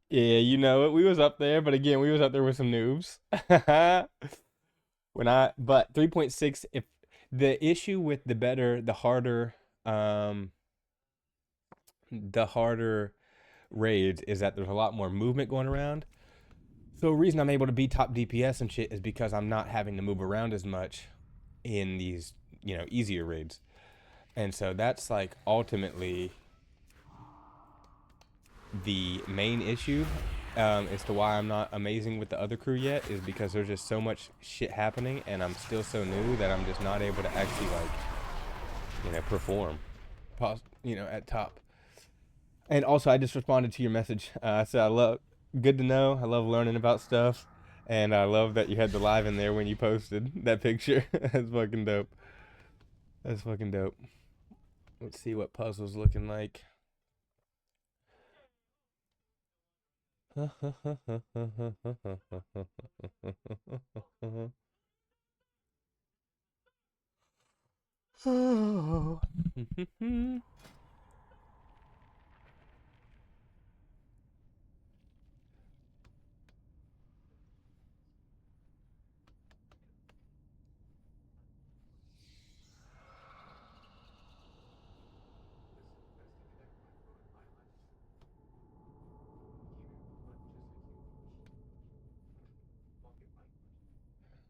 Yeah, you know it. We was up there, but again, we was up there with some noobs. But 3.6, if the issue with um, the harder raids is that there's a lot more movement going around. So the reason I'm able to be top DPS and shit is because I'm not having to move around as much in these, easier raids. And so that's like ultimately the main issue as to why I'm not amazing with the other crew yet is because there's just so much shit happening and I'm still so new that I'm just not able to actually like, perform, at top. And also, I just responded to your message. I said I love, good to know. I love learning about stuff, and I love that you had the live in there when you posted that picture. That's fucking dope. That's fucking dope. Let's see what puzzle's looking like. Oh.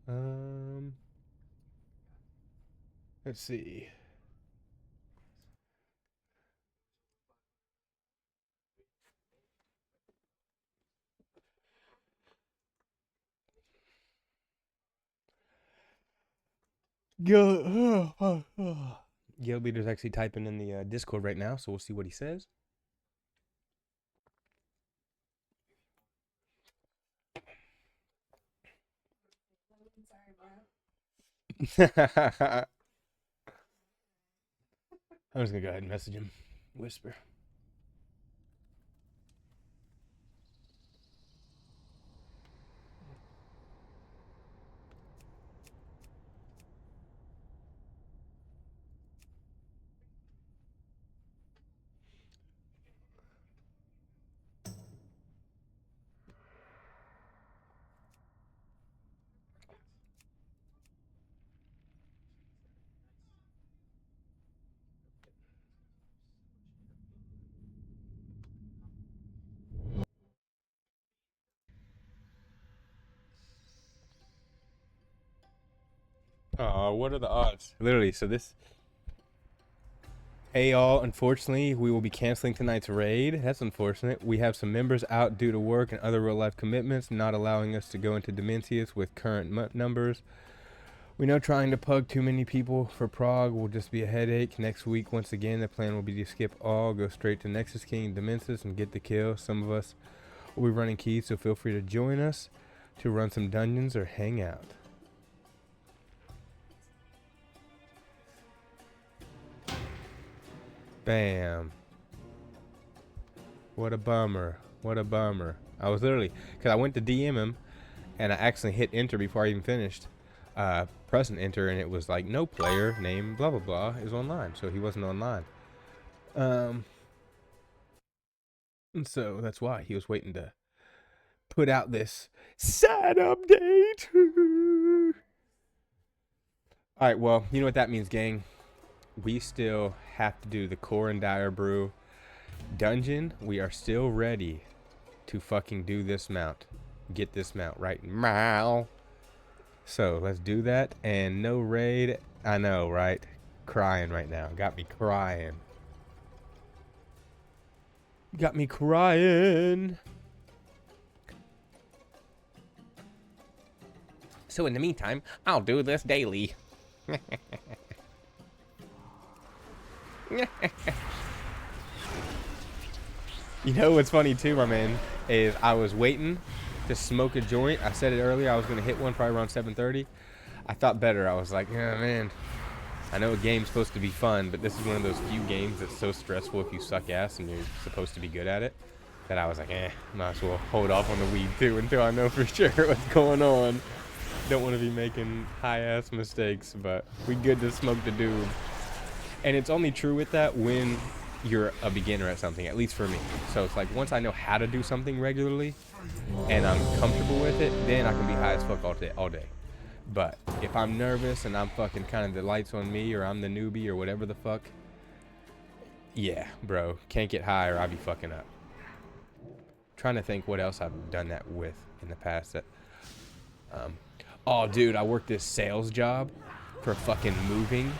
um, let's see. Guild leader's actually typing in the Discord right now, so we'll see what he says. I'm just gonna go ahead and message him. Whisper. Oh, what are the odds? Literally, so this. Hey, y'all. Unfortunately, we will be canceling tonight's raid. That's unfortunate. We have some members out due to work and other real life commitments, not allowing us to go into Dementius with current numbers. We know trying to pug too many people for Prague will just be a headache. Next week, once again, the plan will be to skip all, go straight to Nexus King, Dementis, and get the kill. Some of us will be running keys, so feel free to join us to run some dungeons or hang out. Bam. What a bummer. What a bummer. I was literally, because I went to DM him, and I accidentally hit enter before I even finished. Pressing enter, and it was like, no player name, blah, blah, blah, is online. So he wasn't online. And so that's why he was waiting to put out this sad update. All right, well, you know what that means, gang. We still have to do the Core and Dire Brew dungeon. We are still ready to fucking do this mount. Get this mount right now. So let's do that. And no raid. I know, right? Crying right now. Got me crying. Got me crying. So in the meantime, I'll do this daily. You know what's funny too, my man, is I was waiting to smoke a joint. I said it earlier, I was going to hit one probably around 7:30. I thought better. I was like, yeah, man, I know a game's supposed to be fun, but this is one of those few games that's so stressful if you suck ass and you're supposed to be good at it, that I was like, might as well hold off on the weed too until I know for sure what's going on. Don't want to be making high-ass mistakes, but we good to smoke the dude. And it's only true with that when you're a beginner at something, at least for me. So it's like once I know how to do something regularly and I'm comfortable with it, then I can be high as fuck all day. But if I'm nervous and I'm fucking kind of the lights on me, or I'm the newbie or whatever the fuck, yeah, bro, can't get high or I'll be fucking up. Trying to think what else I've done that with in the past. That, oh, dude, I worked this sales job for fucking moving.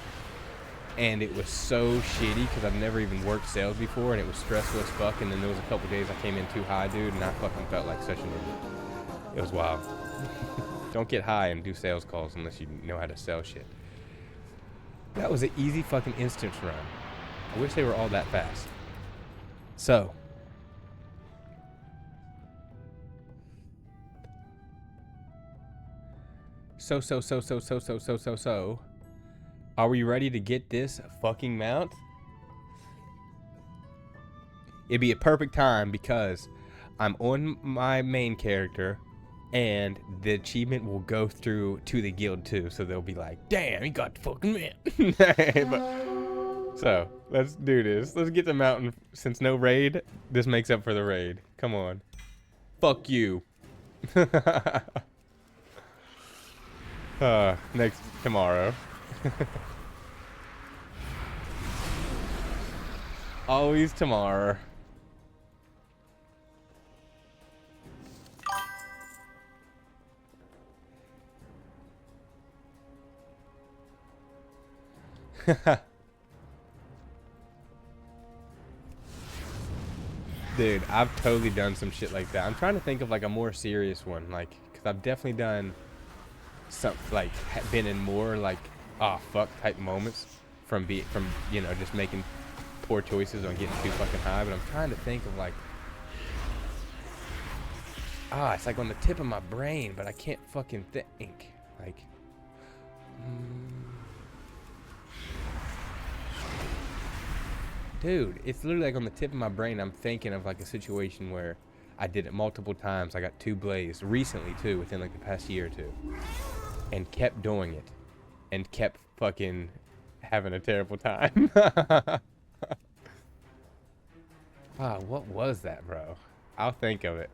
And it was so shitty because I've never even worked sales before, and it was stressful as fuck. And then there was a couple days I came in too high, dude, and I fucking felt like such an idiot. It was wild. Don't get high and do sales calls unless you know how to sell shit. That was an easy fucking instance run. I wish they were all that fast. So. Are we ready to get this fucking mount? It'd be a perfect time because I'm on my main character and the achievement will go through to the guild too. So they'll be like, damn, he got the fucking mount. So let's do this. Let's get the mountain. Since no raid, this makes up for the raid. Come on. Fuck you. Next tomorrow. Always tomorrow. Dude, I've totally done some shit like that. I'm trying to think of like a more serious one, like, because I've definitely done some, like, been in more like, ah, fuck type moments from you know, just making poor choices on getting too fucking high. But I'm trying to think of like, it's like on the tip of my brain, but I can't fucking think. Like, dude, it's literally like on the tip of my brain. I'm thinking of like a situation where I did it multiple times. I got 2 blazed recently too, within like the past year or two, and kept doing it, and kept fucking having a terrible time. What was that, bro? I'll think of it.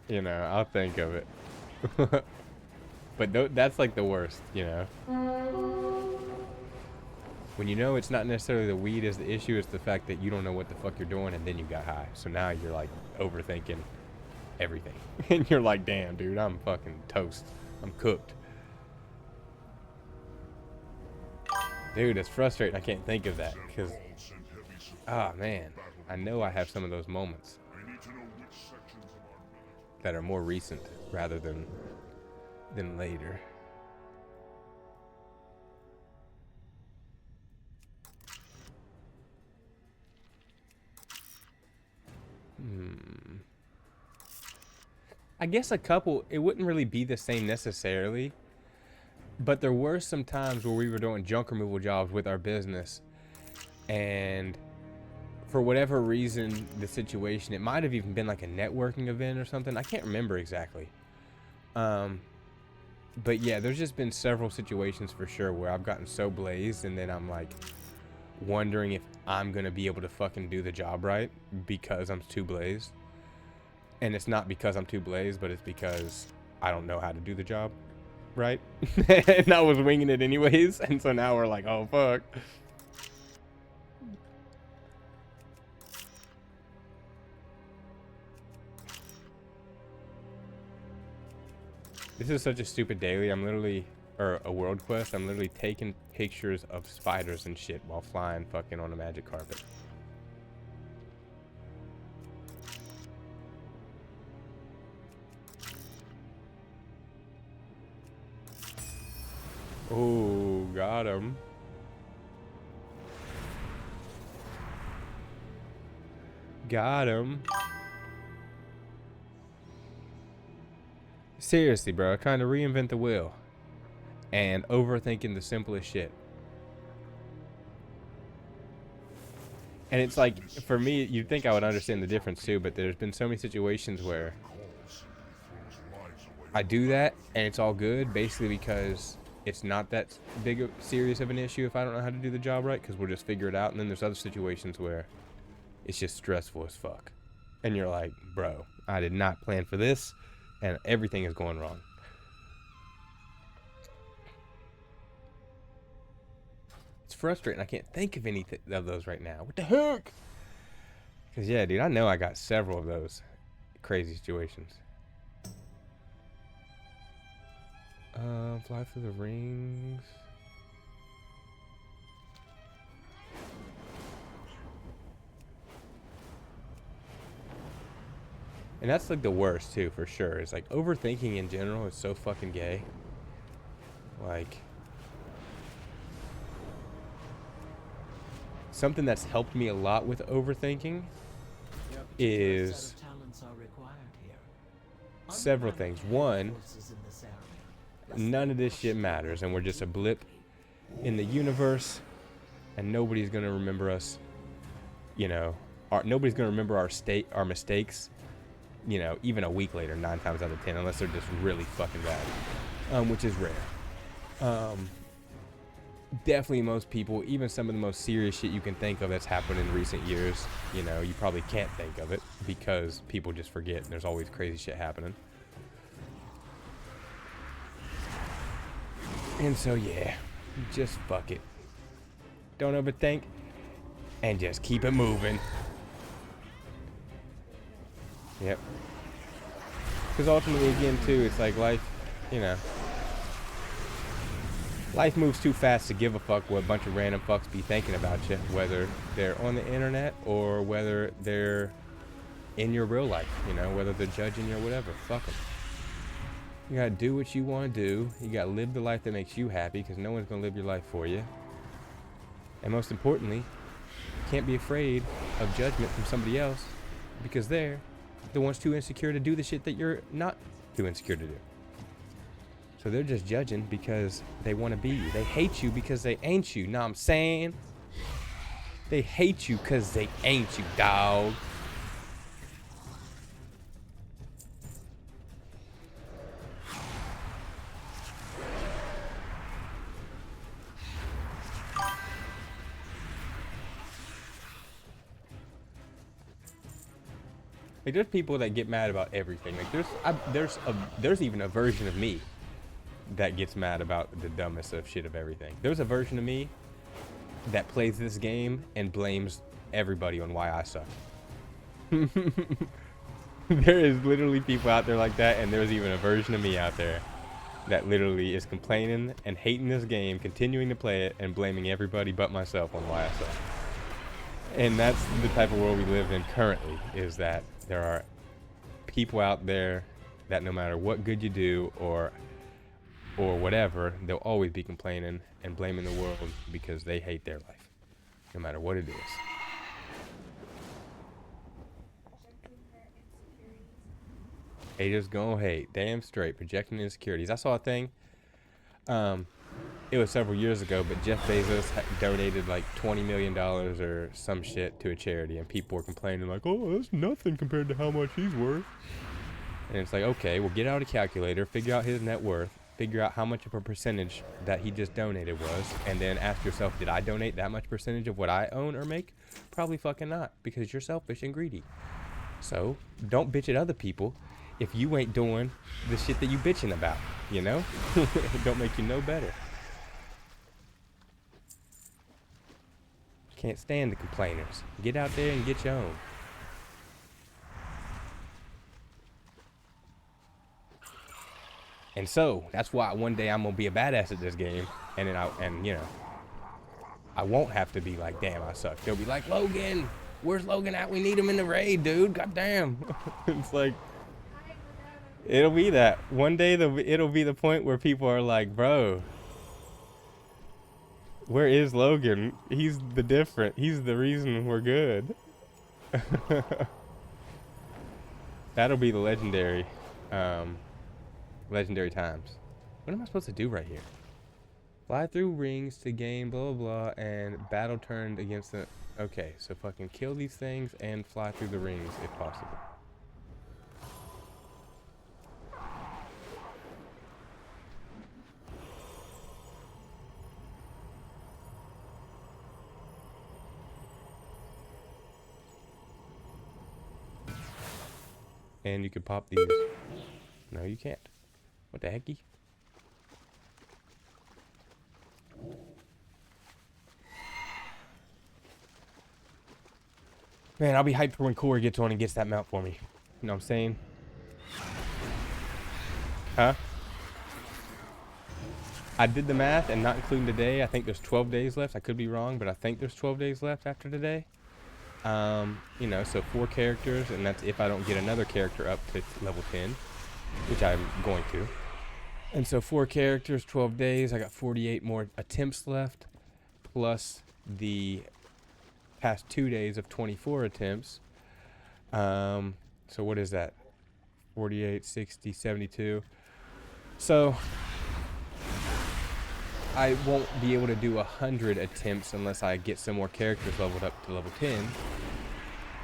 You know, I'll think of it. But that's like the worst, you know? When you know it's not necessarily the weed is the issue, it's the fact that you don't know what the fuck you're doing, and then you got high. So now you're like overthinking everything. And you're like, damn, dude, I'm fucking toast. I'm cooked. Dude, it's frustrating. I can't think of that because, man, I know I have some of those moments that are more recent rather than later. I guess a couple, it wouldn't really be the same necessarily, but there were some times where we were doing junk removal jobs with our business, and for whatever reason, the situation, it might have even been like a networking event or something. I can't remember exactly. But yeah, there's just been several situations for sure where I've gotten so blazed, and then I'm like wondering if I'm gonna be able to fucking do the job right because I'm too blazed. And it's not because I'm too blazed, but it's because I don't know how to do the job right. And I was winging it anyways, and so now we're like, oh fuck. This is such a stupid daily. I'm literally, or a world quest, I'm literally taking pictures of spiders and shit while flying fucking on a magic carpet. Oh, got him. Got him. Seriously, bro, trying to reinvent the wheel and overthinking the simplest shit. And it's like, for me, you'd think I would understand the difference too, but there's been so many situations where I do that and it's all good, basically because it's not that serious of an issue if I don't know how to do the job right, because we'll just figure it out. And then there's other situations where it's just stressful as fuck. And you're like, bro, I did not plan for this, and everything is going wrong. It's frustrating. I can't think of any of those right now. What the heck? Because, yeah, dude, I know I got several of those crazy situations. Fly through the rings. And that's like the worst too, for sure. It's like overthinking in general is so fucking gay. Like, something that's helped me a lot with overthinking is several things. One, none of this shit matters, and we're just a blip in the universe, and nobody's gonna remember us. You know, nobody's gonna remember our mistakes. You know, even a week later, 9 times out of 10, unless they're just really fucking bad, which is rare. Definitely most people, even some of the most serious shit you can think of that's happened in recent years, you know, you probably can't think of it because people just forget, and there's always crazy shit happening. And so, yeah, just fuck it. Don't overthink, and just keep it moving. Yep. Because ultimately, again, too, it's like life, you know. Life moves too fast to give a fuck what a bunch of random fucks be thinking about you, whether they're on the internet or whether they're in your real life, you know, whether they're judging you or whatever. Fuck them. You gotta do what you want to do. You gotta live the life that makes you happy, because no one's gonna live your life for you. And most importantly, you can't be afraid of judgment from somebody else, because they're the ones too insecure to do the shit that you're not too insecure to do. So they're just judging because they want to be you. They hate you because they ain't you. Know what I'm saying? They hate you because they ain't you, dog. Like, there's people that get mad about everything. Like, there's even a version of me that gets mad about the dumbest of shit of everything. There's a version of me that plays this game and blames everybody on why I suck. There is literally people out there like that, and there's even a version of me out there that literally is complaining and hating this game, continuing to play it, and blaming everybody but myself on why I suck. And that's the type of world we live in currently, is that there are people out there that no matter what good you do or whatever, they'll always be complaining and blaming the world because they hate their life, no matter what it is. Haters gonna hate. Damn straight. Projecting insecurities. I saw a thing. It was several years ago, but Jeff Bezos donated like $20 million or some shit to a charity, and people were complaining like, oh, that's nothing compared to how much he's worth. And it's like, okay, well, get out a calculator, figure out his net worth, figure out how much of a percentage that he just donated was, and then ask yourself, did I donate that much percentage of what I own or make? Probably fucking not, because you're selfish and greedy. So don't bitch at other people if you ain't doing the shit that you bitching about, you know? It don't make you no better. Can't stand the complainers. Get out there and get your own. And so that's why one day I'm gonna be a badass at this game, and then you know, I won't have to be like, damn, I suck. They'll be like, Logan, where's Logan at? We need him in the raid, dude. God damn. It's like, it'll be that one day. It'll be the point where people are like, bro, where is Logan? He's the reason we're good. That'll be the legendary times. What am I supposed to do right here? Fly through rings to gain blah blah blah, and battle turned against the... Okay, so fucking kill these things and fly through the rings if possible. And you could pop these. No, you can't. What the hecky? Man, I'll be hyped for when Corey gets on and gets that mount for me. You know what I'm saying? Huh? I did the math, and not including today, I think there's 12 days left. I could be wrong, but I think there's 12 days left after today. You know, so 4 characters, and that's if I don't get another character up to level 10, which I'm going to. And so 4 characters, 12 days. I got 48 more attempts left, plus the past 2 days of 24 attempts. So what is that? 48, 60, 72. So I won't be able to do 100 attempts unless I get some more characters leveled up to level 10.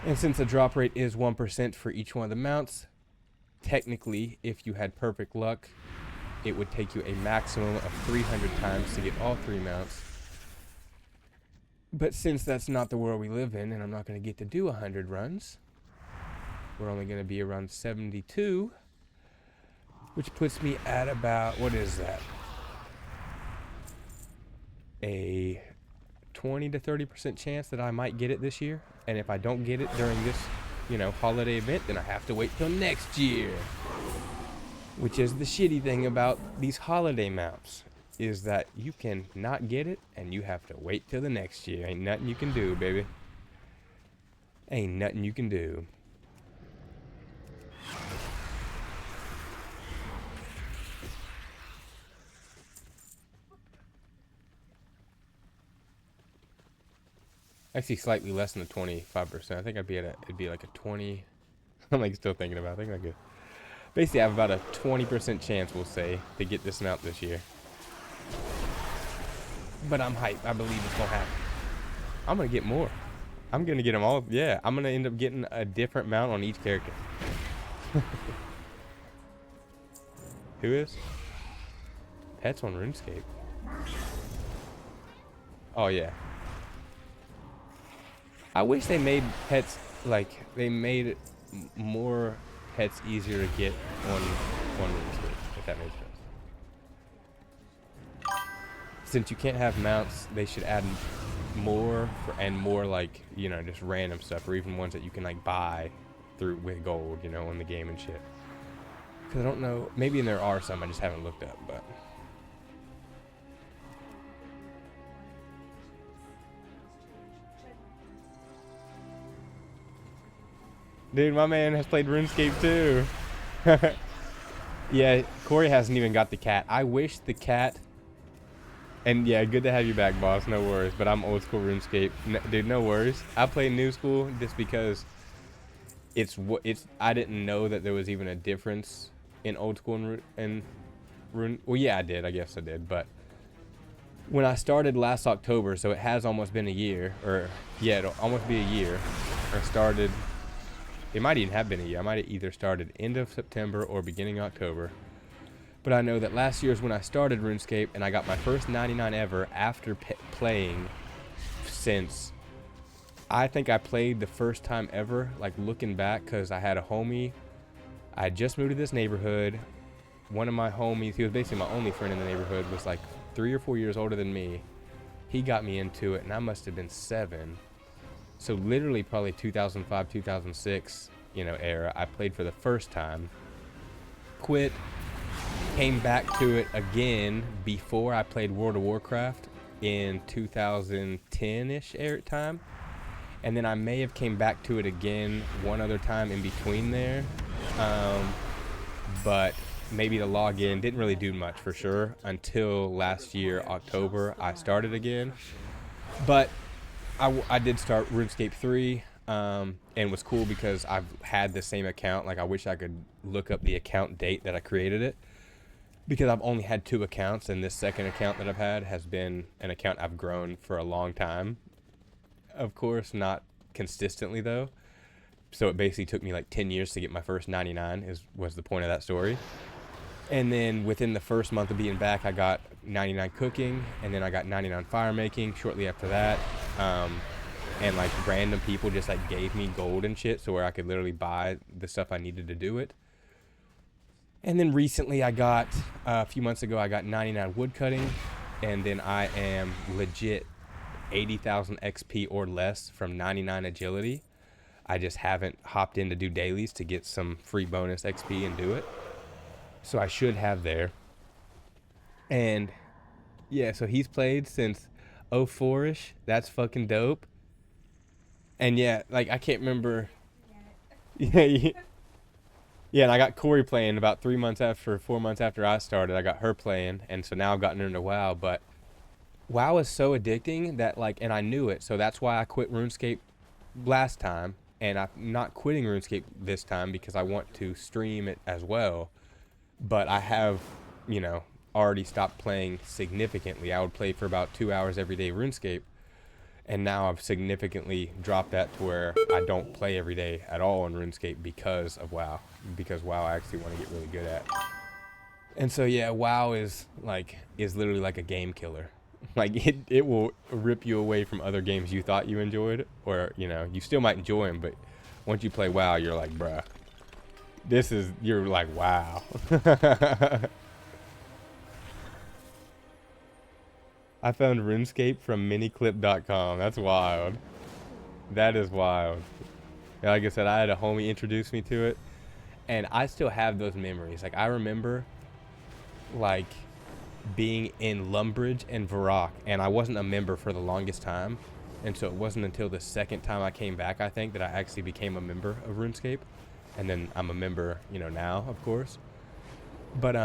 And since the drop rate is 1% for each one of the mounts, technically, if you had perfect luck, it would take you a maximum of 300 times to get all 3 mounts. But since that's not the world we live in, and I'm not going to get to do 100 runs, we're only going to be around 72, which puts me at about, what is that? A 20 to 30% chance that I might get it this year. And if I don't get it during this, you know, holiday event, then I have to wait till next year. Which is the shitty thing about these holiday mounts, is that you can not get it and you have to wait till the next year. Ain't nothing you can do, baby. Ain't nothing you can do. Actually, slightly less than the 25%. I think I'd be at it'd be like a 20. I'm like still thinking about it. I think I could. Basically, I have about a 20% chance, we'll say, to get this mount this year. But I'm hyped. I believe it's gonna happen. I'm gonna get more. I'm gonna get them all. Yeah, I'm gonna end up getting a different mount on each character. Who is? Pets on RuneScape. Oh yeah. I wish they made pets, like, they made it more pets easier to get on RuneScape, if that makes sense. Since you can't have mounts, they should add more, more like, you know, just random stuff, or even ones that you can, like, buy through with gold, you know, in the game and shit. Because I don't know, maybe there are some, I just haven't looked up, but... Dude, my man has played RuneScape too. Yeah, Corey hasn't even got the cat. I wish the cat... And yeah, good to have you back, boss. No worries. But I'm old school RuneScape. Dude, no worries. I play new school just because I didn't know that there was even a difference in old school and Rune. Well, yeah, I did. I guess I did. But when I started last October, so it has almost been a year, or yeah, it'll almost be a year. I started... It might even have been a year. I might have either started end of September or beginning October. But I know that last year is when I started RuneScape, and I got my first 99 ever after playing since... I think I played the first time ever, like looking back, because I had a homie. I had just moved to this neighborhood. One of my homies, he was basically my only friend in the neighborhood, was like 3 or 4 years older than me. He got me into it, and I must have been 7. So literally probably 2005, 2006, you know, era. I played for the first time, quit, came back to it again before I played World of Warcraft in 2010-ish time. And then I may have came back to it again one other time in between there. But maybe the login didn't really do much for sure until last year, October, I started again. But I did start RuneScape 3, and it was cool because I've had the same account. Like, I wish I could look up the account date that I created it, because I've only had 2 accounts, and this second account that I've had has been an account I've grown for a long time. Of course, not consistently, though. So it basically took me like 10 years to get my first 99, was the point of that story. And then within the first month of being back, I got 99 cooking, and then I got 99 fire making shortly after that. and like random people just like gave me gold and shit, so where I could literally buy the stuff I needed to do it. And then recently I got, a few months ago, I got 99 woodcutting, and then I am legit 80,000 XP or less from 99 agility. I just haven't hopped in to do dailies to get some free bonus XP and do it. So I should have there. And yeah, so he's played since 04-ish. That's fucking dope. And yeah, like I can't remember. Yeah, yeah, and I got Corey playing about 4 months after I started. I got her playing, and so now I've gotten into WoW. But WoW is so addicting that like, and I knew it, so that's why I quit RuneScape last time, and I'm not quitting RuneScape this time because I want to stream it as well. But I have, you know, already stopped playing significantly. I would play for about 2 hours every day RuneScape, and now I've significantly dropped that to where I don't play every day at all on RuneScape because of WoW. Because WoW I actually want to get really good at. And so yeah, WoW is literally like a game killer. Like it will rip you away from other games you thought you enjoyed, or you know, you still might enjoy them, but once you play WoW, you're like, bruh, you're like, wow. I found RuneScape from miniclip.com. That's wild. That is wild. Yeah, like I said, I had a homie introduce me to it, and I still have those memories. Like I remember, like, being in Lumbridge and Varrock, and I wasn't a member for the longest time, and so it wasn't until the second time I came back, I think, that I actually became a member of RuneScape, and then I'm a member, you know, now, of course. But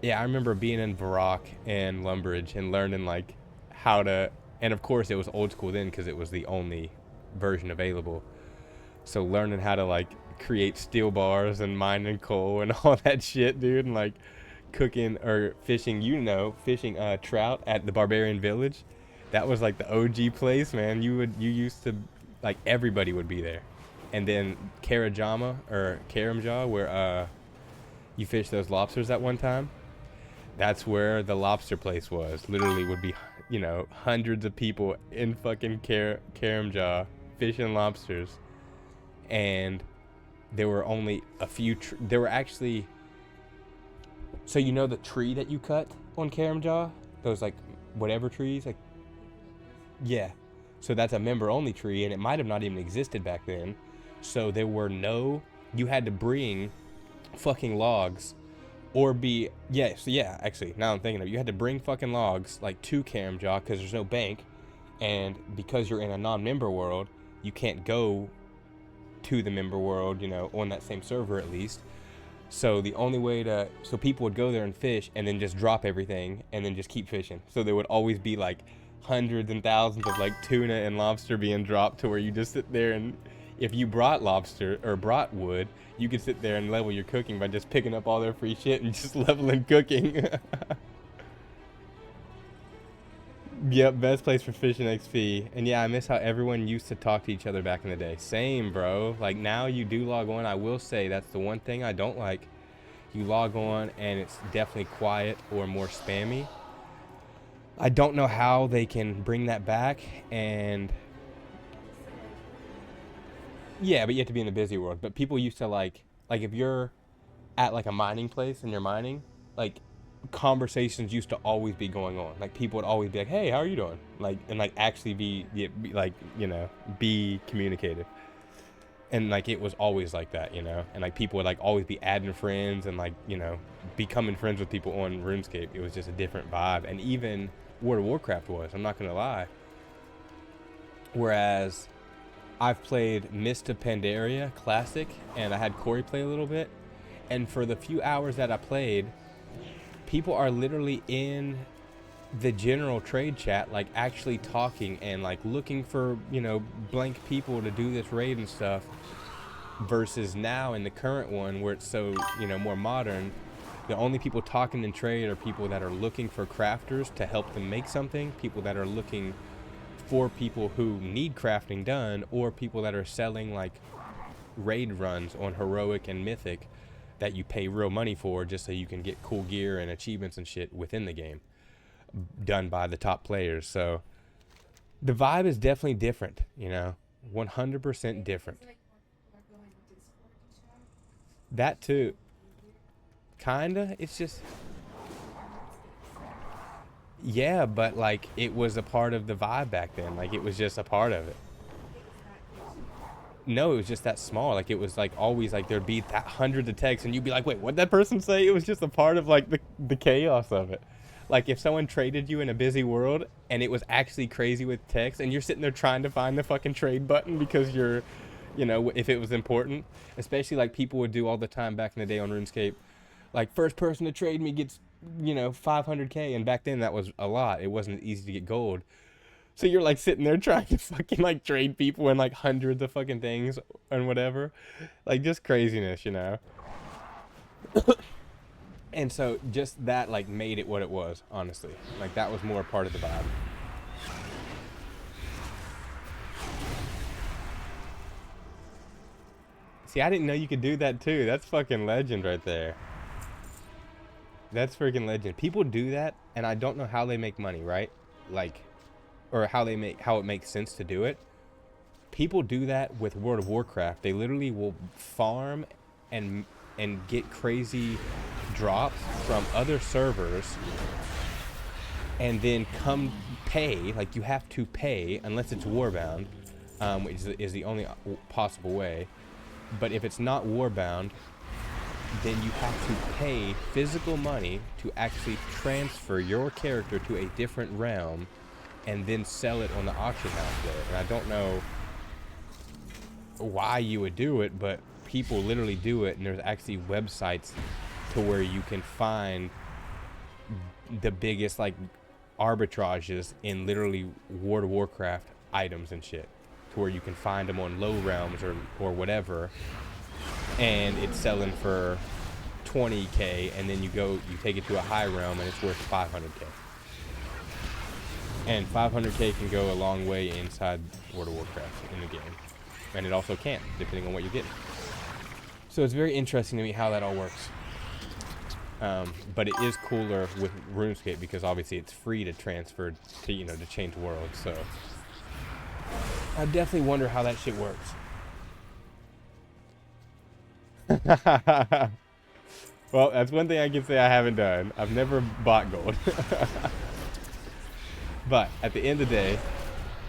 yeah, I remember being in Varrock and Lumbridge and learning like how to, and of course it was old school then because it was the only version available. So learning how to like create steel bars and mining coal and all that shit, dude, and like cooking or fishing, you know, fishing trout at the Barbarian Village. That was like the OG place, man. You used to, like, everybody would be there. And then Karamjaw, where you fish those lobsters at one time. That's where the lobster place was. Literally would be, you know, hundreds of people in fucking Karamjaw fishing lobsters. And there were only a few, there were actually, so you know the tree that you cut on Karamjaw? Those like whatever trees? Like, yeah. So that's a member only tree, and it might have not even existed back then. So there were you had to bring fucking logs or be, actually, now I'm thinking of it, you had to bring fucking logs like to Karamjaw because there's no bank, and because you're in a non-member world, you can't go to the member world, you know, on that same server at least. So the only way so people would go there and fish and then just drop everything and then just keep fishing. So there would always be like hundreds and thousands of like tuna and lobster being dropped to where you just sit there, and if you brought lobster or brought wood, you could sit there and level your cooking by just picking up all their free shit and just leveling cooking. Yep, best place for fishing XP. And yeah, I miss how everyone used to talk to each other back in the day. Same, bro. Like now you do log on. I will say that's the one thing I don't like. You log on and it's definitely quiet or more spammy. I don't know how they can bring that back, and yeah, but you have to be in the busy world. But people used to like if you're at like a mining place and you're mining, like conversations used to always be going on. Like people would always be like, "Hey, how are you doing?" Like, and like actually be like, you know, be communicative. And like it was always like that, you know. And like people would like always be adding friends and like, you know, becoming friends with people on RuneScape. It was just a different vibe. And even World of Warcraft was, I'm not gonna lie. Whereas I've played Mist of Pandaria Classic, and I had Corey play a little bit, and for the few hours that I played, people are literally in the general trade chat, like actually talking and like looking for, you know, blank people to do this raid and stuff, versus now in the current one where it's so, you know, more modern, the only people talking in trade are people that are looking for crafters to help them make something, people that are looking for people who need crafting done, or people that are selling like raid runs on heroic and mythic that you pay real money for just so you can get cool gear and achievements and shit within the game done by the top players. So The vibe is definitely different, you know, 100% different. That too, kinda. It's just, yeah, but like it was a part of the vibe back then. Like it was just a part of it. No, it was just that small. Like it was like always like there'd be that hundreds of texts, and you'd be like, "Wait, what'd that person say?" It was just a part of like the chaos of it. Like if someone traded you in a busy world and it was actually crazy with text, and you're sitting there trying to find the fucking trade button because you're, you know, if it was important, especially like people would do all the time back in the day on RuneScape, like first person to trade me gets, you know, 500k, and back then that was a lot. It wasn't easy to get gold. So you're like sitting there trying to fucking like trade people in like hundreds of fucking things and whatever. Like just craziness, you know? And so just that like made it what it was, honestly. Like that was more part of the vibe. See, I didn't know you could do that too. That's fucking legend right there. That's freaking legend. People do that and I don't know how they make money, right? Like, or how it makes sense to do it. People do that with World of Warcraft. They literally will farm and get crazy drops from other servers, and then come pay. Like you have to pay unless it's warbound, which is the only possible way. But if it's not warbound, then you have to pay physical money to actually transfer your character to a different realm and then sell it on the auction house there. And I don't know why you would do it, but people literally do it, and there's actually websites to where you can find the biggest like arbitrages in literally World of Warcraft items and shit, to where you can find them on low realms or whatever, and it's selling for 20k, and then you take it to a high realm and it's worth 500k. And 500k can go a long way inside World of Warcraft in the game. And it also can't, depending on what you're getting. So it's very interesting to me how that all works. But it is cooler with RuneScape because obviously it's free to transfer to, you know, to change worlds. So I definitely wonder how that shit works. Well, that's one thing I can say I haven't done. I've never bought gold. But at the end of the day,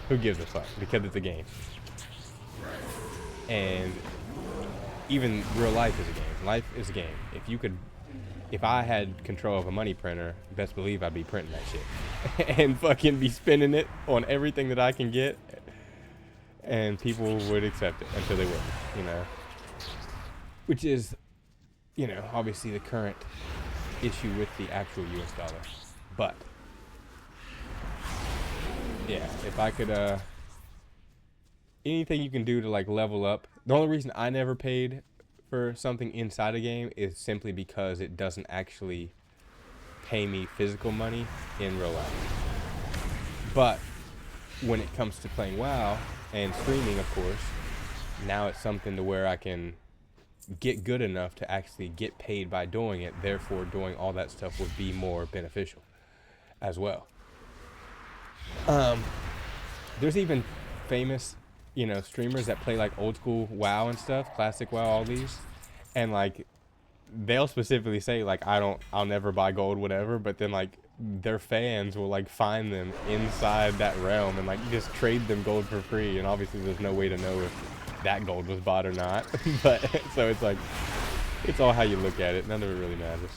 who gives a fuck? Because it's a game. And even real life is a game. Life is a game. If I had control of a money printer, best believe I'd be printing that shit. And fucking be spending it on everything that I can get. And people would accept it until they wouldn't, you know. Which is, you know, obviously the current issue with the actual US dollar. But yeah, if I could, anything you can do to like level up. The only reason I never paid for something inside a game is simply because it doesn't actually pay me physical money in real life. But when it comes to playing WoW and streaming, of course, now it's something to where I can get good enough to actually get paid by doing it. Therefore, doing all that stuff would be more beneficial as well. There's even famous, you know, streamers that play like old school WoW and stuff, classic WoW, all these, and like they'll specifically say like I'll never buy gold, whatever, but then like their fans will like find them inside that realm and like just trade them gold for free, and obviously there's no way to know if that gold was bought or not. But so it's like, it's all how you look at it. None of it really matters.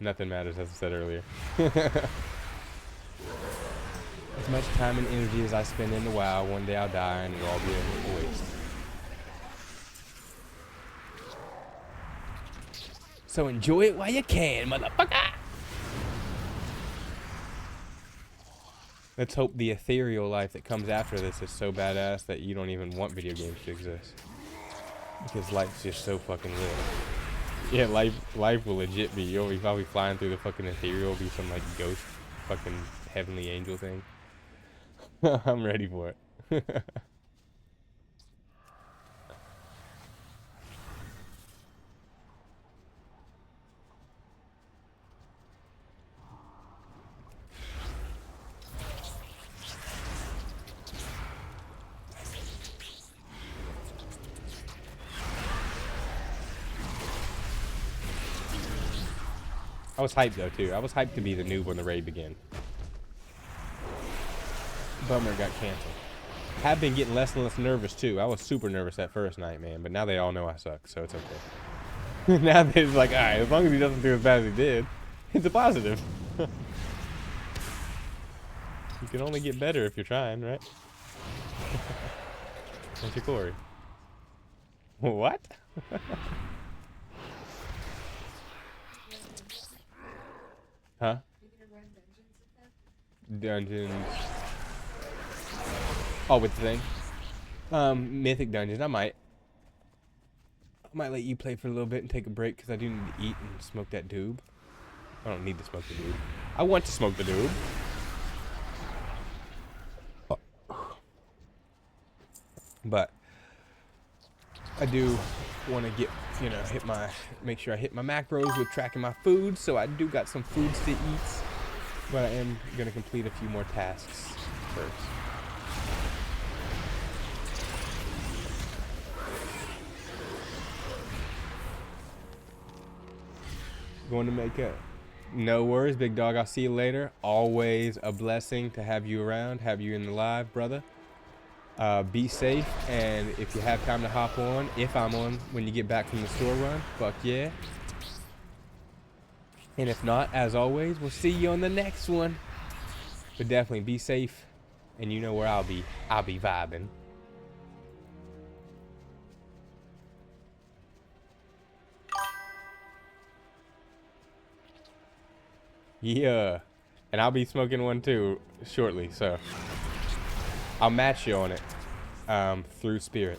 Nothing matters, as I said earlier. As much time and energy as I spend in the WoW, one day I'll die and it'll all be a waste. So enjoy it while you can, motherfucker! Let's hope the ethereal life that comes after this is so badass that you don't even want video games to exist. Because life's just so fucking lit. Yeah, life will legit be. You'll be flying through the fucking ethereal, be some like ghost fucking heavenly angel thing. I'm ready for it. I was hyped though too. I was hyped to be the noob when the raid began. Bummer got canceled. Have been getting less and less nervous too. I was super nervous that first night, man. But now they all know I suck, so it's okay. Now they're like, all right, as long as he doesn't do as bad as he did, it's a positive. You can only get better if you're trying, right? That's your Corey. What? Huh? Dungeons. Oh, with the thing? Mythic dungeons. I might let you play for a little bit and take a break because I do need to eat and smoke that doob. I don't need to smoke the doob. I want to smoke the doob. But I do want to get, you know, make sure I hit my macros with tracking my food. So I do got some foods to eat, but I am going to complete a few more tasks first. Going to make a no worries, big dog. I'll see you later. Always a blessing to have you around, have you in the live, brother. Be safe, and if you have time to hop on, if I'm on when you get back from the store run, fuck yeah. And if not, as always, we'll see you on the next one. But definitely be safe, and you know where I'll be. I'll be vibing. Yeah, and I'll be smoking one too shortly, so I'll match you on it through Spirit.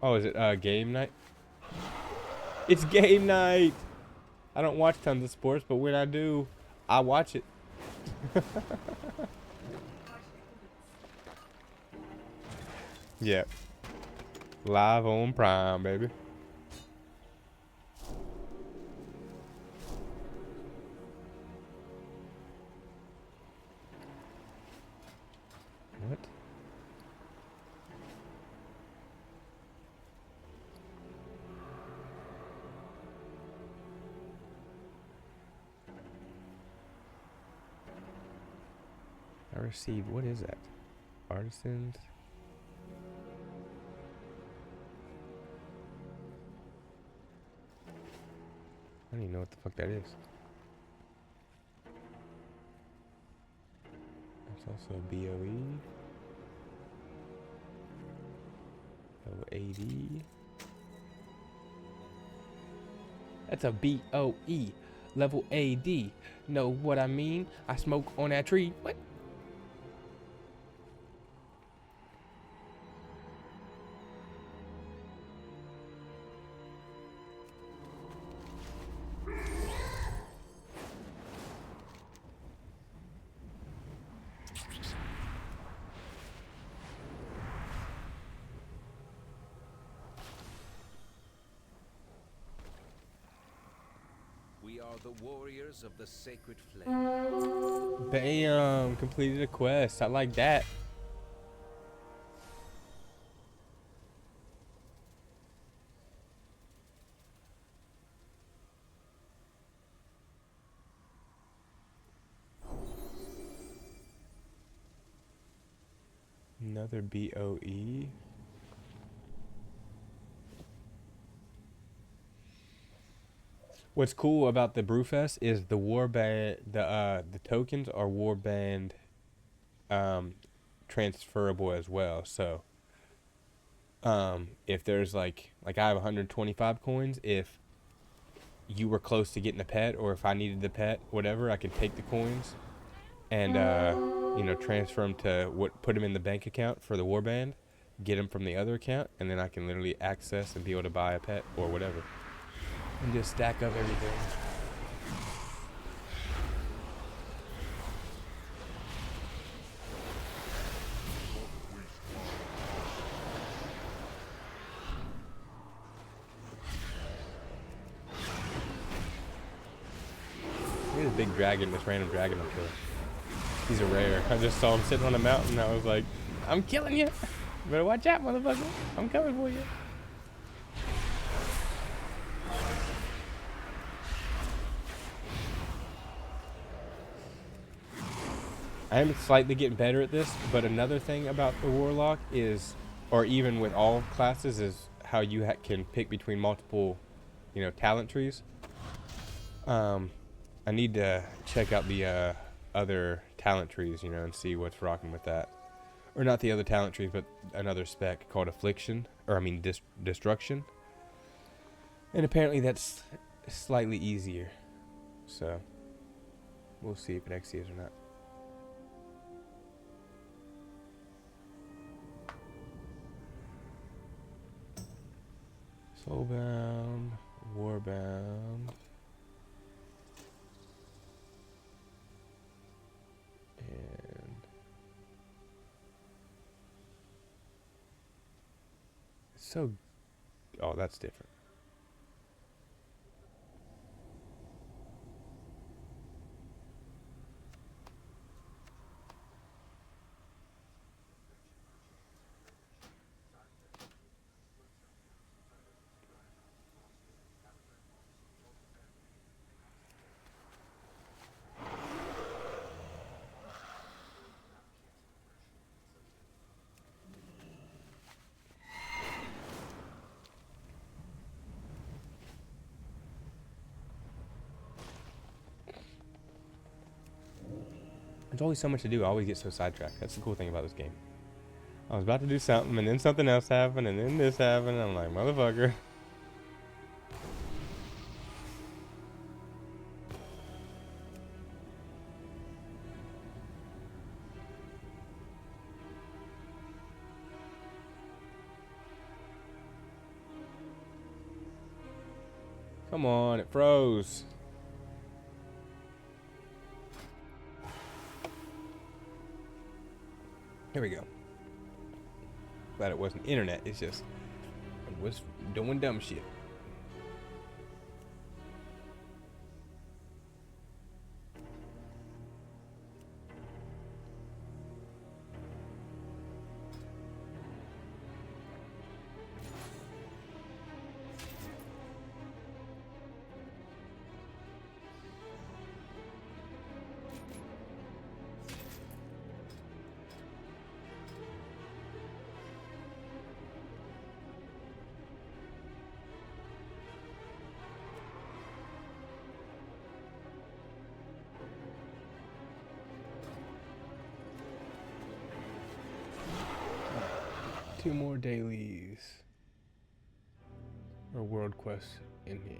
Oh, is it game night? It's game night! I don't watch tons of sports, but when I do, I watch it. Yeah. Live on Prime, baby. What? I received, what is that? Artisans? I don't even know what the fuck that is. That's also a BOE. OAD. That's a BOE. Level AD. Know what I mean? I smoke on that tree. What? We are the warriors of the sacred flame. Bam! Completed a quest. I like that. Another BOE. What's cool about the Brewfest is the warband, the tokens are warband transferable as well. So if there's like I have 125 coins, if you were close to getting a pet, or if I needed the pet, whatever, I could take the coins and you know, transfer them to put them in the bank account for the warband, get them from the other account, and then I can literally access and be able to buy a pet or whatever. And just stack up everything. Look at this big dragon, this random dragon I'm killing. He's a rare. I just saw him sitting on a mountain. I was like, I'm killing you. Better watch out, motherfucker. I'm coming for you. I am slightly getting better at this, but another thing about the Warlock is, or even with all classes, is how you can pick between multiple, you know, talent trees. I need to check out the other talent trees, you know, and see what's rocking with that. Or not the other talent trees, but another spec called Affliction, or I mean Destruction. And apparently that's slightly easier. So, we'll see if it actually is or not. Soulbound, Warbound. And so, oh, that's different. There's always so much to do. I always get so sidetracked. That's the cool thing about this game. I was about to do something, and then something else happened, and then this happened. And I'm like, motherfucker. Come on, it froze. Here we go. Glad it wasn't internet. It's just, it was doing dumb shit. Two more dailies or world quests in here.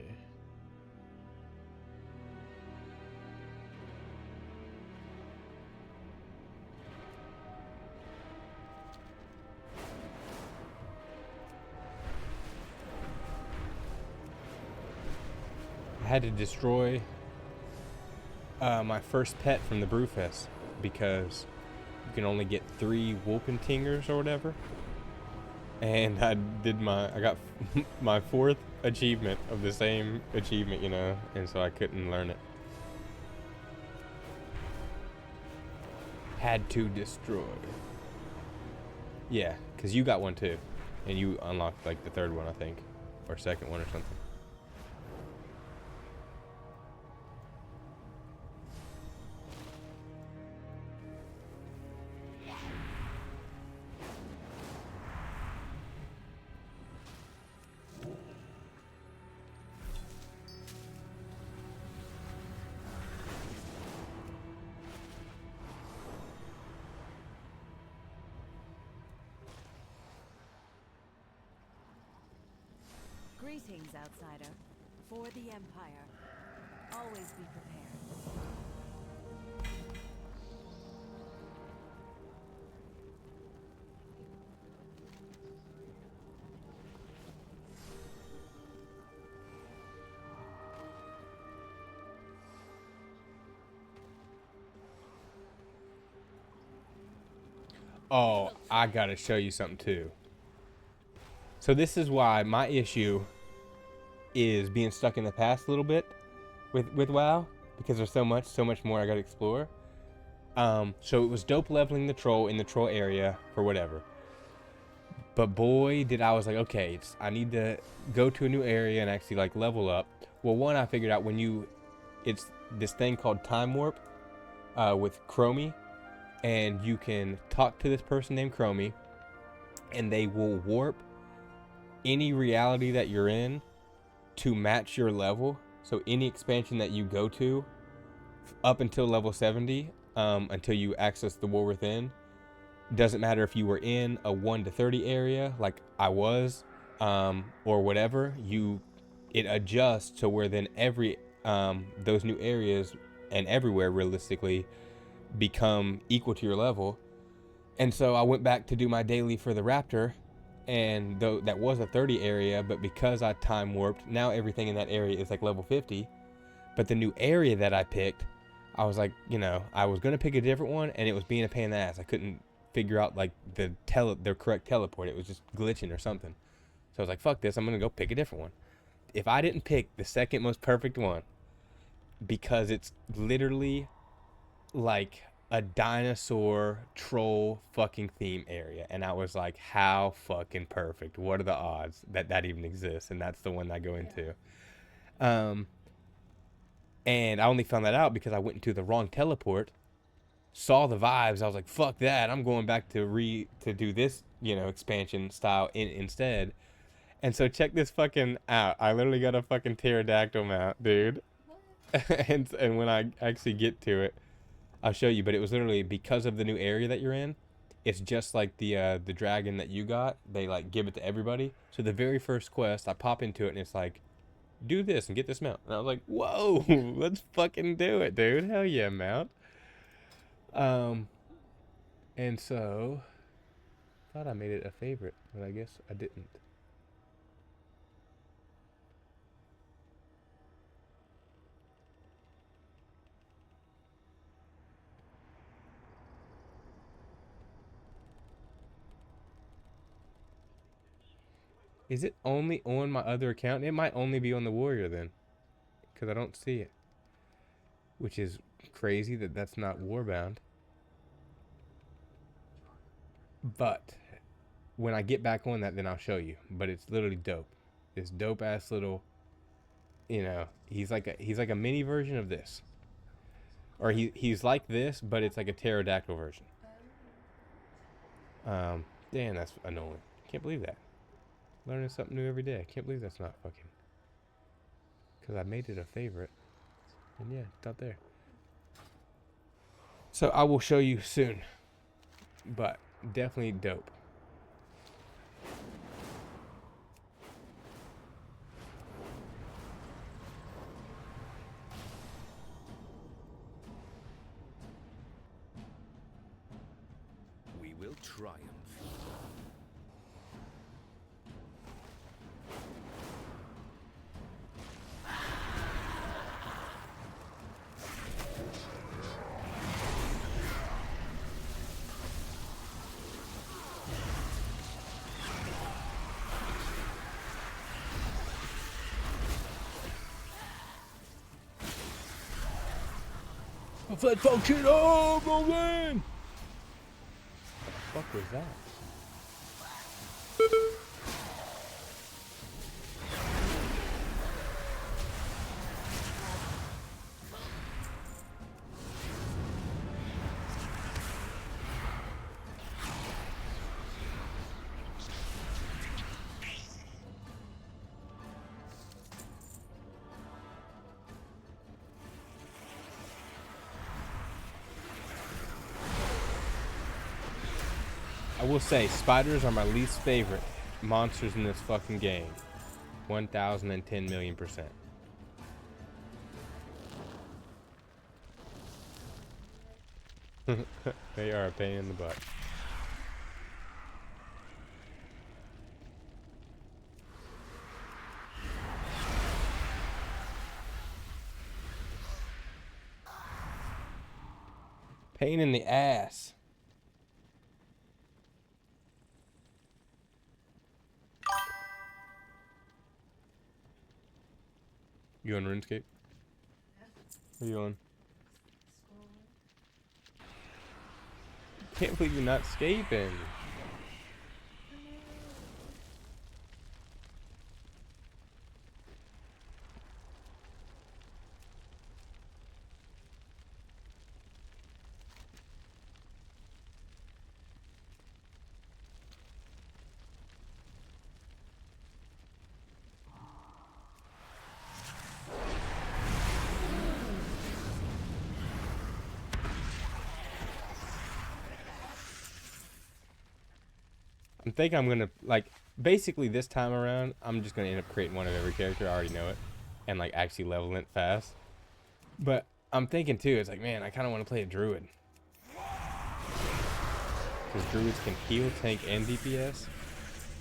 I had to destroy my first pet from the Brewfest because you can only get 3 Wolpentingers or whatever. And I got my 4th achievement of the same achievement, you know, and so I couldn't learn it. Had to destroy. Yeah, because you got one too. And you unlocked like the 3rd one, I think. Or 2nd one or something. Greetings, outsider. For the Empire. Always be prepared. Oh, I gotta show you something too. So this is why my issue is being stuck in the past a little bit with WoW, because there's so much more I gotta explore. So it was dope leveling the troll in the troll area for whatever. But boy, I was like, okay, I need to go to a new area and actually like level up. Well, one, I figured out it's this thing called time warp with Chromie, and you can talk to this person named Chromie, and they will warp any reality that you're in to match your level. So any expansion that you go to up until level 70, until you access the War Within, doesn't matter if you were in a 1 to 30 area like I was, or whatever, it adjusts to where then those new areas and everywhere realistically become equal to your level. And so I went back to do my daily for the Raptor, and though that was a 30 area, but because I time warped, now everything in that area is like level 50. But the new area that I picked, I was like, I was gonna pick a different one, and it was being a pain in the ass. I couldn't figure out like the correct teleport. It was just glitching or something. So I was like, fuck this, I'm gonna go pick a different one. If I didn't pick the second most perfect one, because it's literally like a dinosaur troll fucking theme area, and I was like, how fucking perfect, what are the odds that that even exists? And that's the one I go into. And I only found that out because I went into the wrong teleport, saw the vibes, I was like, fuck that, I'm going back to do this, expansion style instead. And so check this fucking out. I literally got a fucking pterodactyl mount, dude. and when I actually get to it, I'll show you. But it was literally because of the new area that you're in. It's just like the dragon that you got. They like give it to everybody. So the very first quest, I pop into it and it's like, do this and get this mount. And I was like, whoa, let's fucking do it, dude. Hell yeah, mount. And so thought I made it a favorite, but I guess I didn't. Is it only on my other account? It might only be on the Warrior then, because I don't see it. Which is crazy that that's not Warbound. But when I get back on that, then I'll show you. But it's literally dope. This dope ass little, he's like a mini version of this. Or he's like this, but it's like a pterodactyl version. Damn, that's annoying. Can't believe that. Learning something new every day. I can't believe that's not fucking. Because I made it a favorite. And yeah, it's not there. So I will show you soon. But definitely dope. We will triumph. Fled function. Oh, Roland! What the fuck was that? I will say, spiders are my least favorite monsters in this fucking game. 1010,000,000%. They are a pain in the butt. Pain in the ass. You on RuneScape? What are you on? Can't believe you're not escaping. I think I'm gonna like basically this time around I'm just gonna end up creating one of every character. I already know it, and like actually leveling it fast. But I'm thinking too, it's like, man, I kind of want to play a druid because druids can heal, tank, and DPS,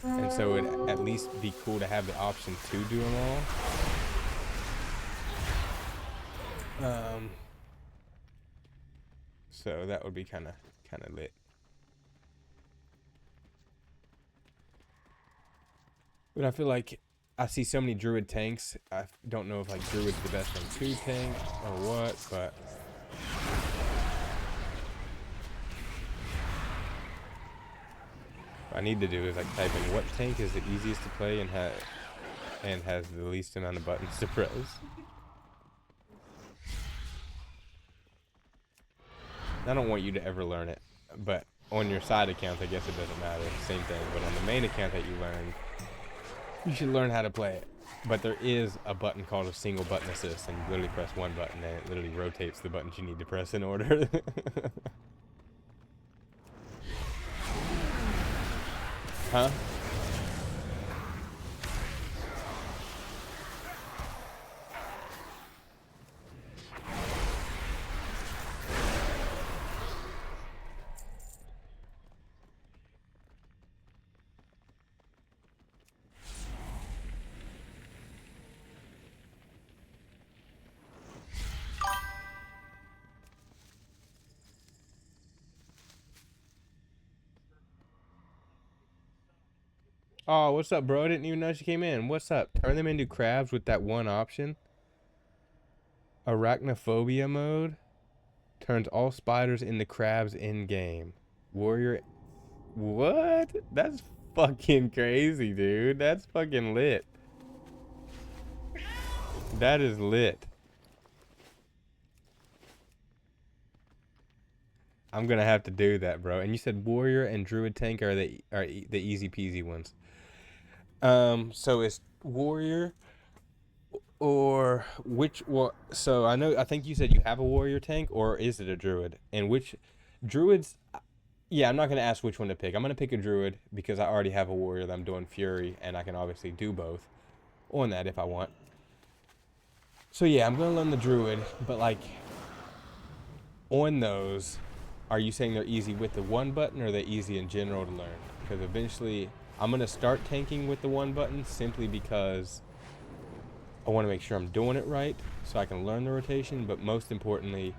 and so it'd at least be cool to have the option to do them all. So that would be kind of lit. But I feel like I see so many druid tanks. I don't know if like druid's the best thing to tank or what, but what I need to do is like type in what tank is the easiest to play and has the least amount of buttons to press. I don't want you to ever learn it, but on your side accounts, I guess it doesn't matter. Same thing. But on the main account that you learn, you should learn how to play it. But there is a button called a single button assist, and you literally press one button, and it literally rotates the buttons you need to press in order. Huh? Oh, what's up, bro? I didn't even know she came in. What's up? Turn them into crabs with that one option. Arachnophobia mode turns all spiders into crabs in game. Warrior. What? That's fucking crazy, dude. That's fucking lit. That is lit. I'm gonna have to do that, bro. And you said warrior and druid tank are the easy peasy ones. So it's warrior or which? Well, so I think you said you have a warrior tank, or is it a druid? And which druids? Yeah, I'm not gonna ask which one to pick. I'm gonna pick a druid because I already have a warrior that I'm doing fury, and I can obviously do both on that if I want. So yeah, I'm gonna learn the druid, but like on those, are you saying they're easy with the one button or they're easy in general to learn? Because eventually I'm gonna start tanking with the one button simply because I want to make sure I'm doing it right so I can learn the rotation, but most importantly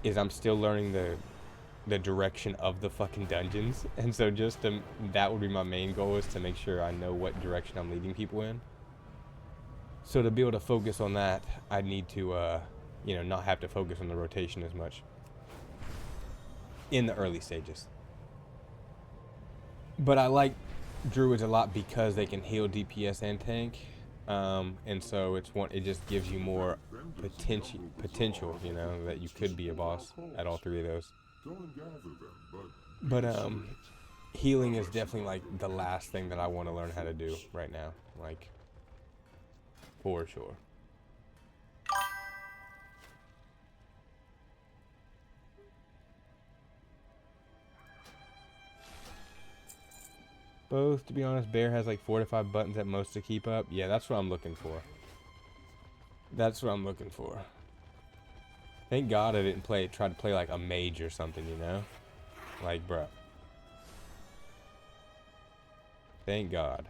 is I'm still learning the direction of the fucking dungeons. And so that would be my main goal, is to make sure I know what direction I'm leading people in. So to be able to focus on that, I need to not have to focus on the rotation as much in the early stages. But I like druids a lot because they can heal DPS and tank, and so it just gives you more potential, that you could be a boss at all three of those. But healing is definitely like the last thing that I want to learn how to do right now, like for sure. Both, to be honest. Bear has like 4 to 5 buttons at most to keep up. Yeah, that's what I'm looking for. That's what I'm looking for. Thank God I didn't try to play like a mage or something, Like, bruh. Thank God.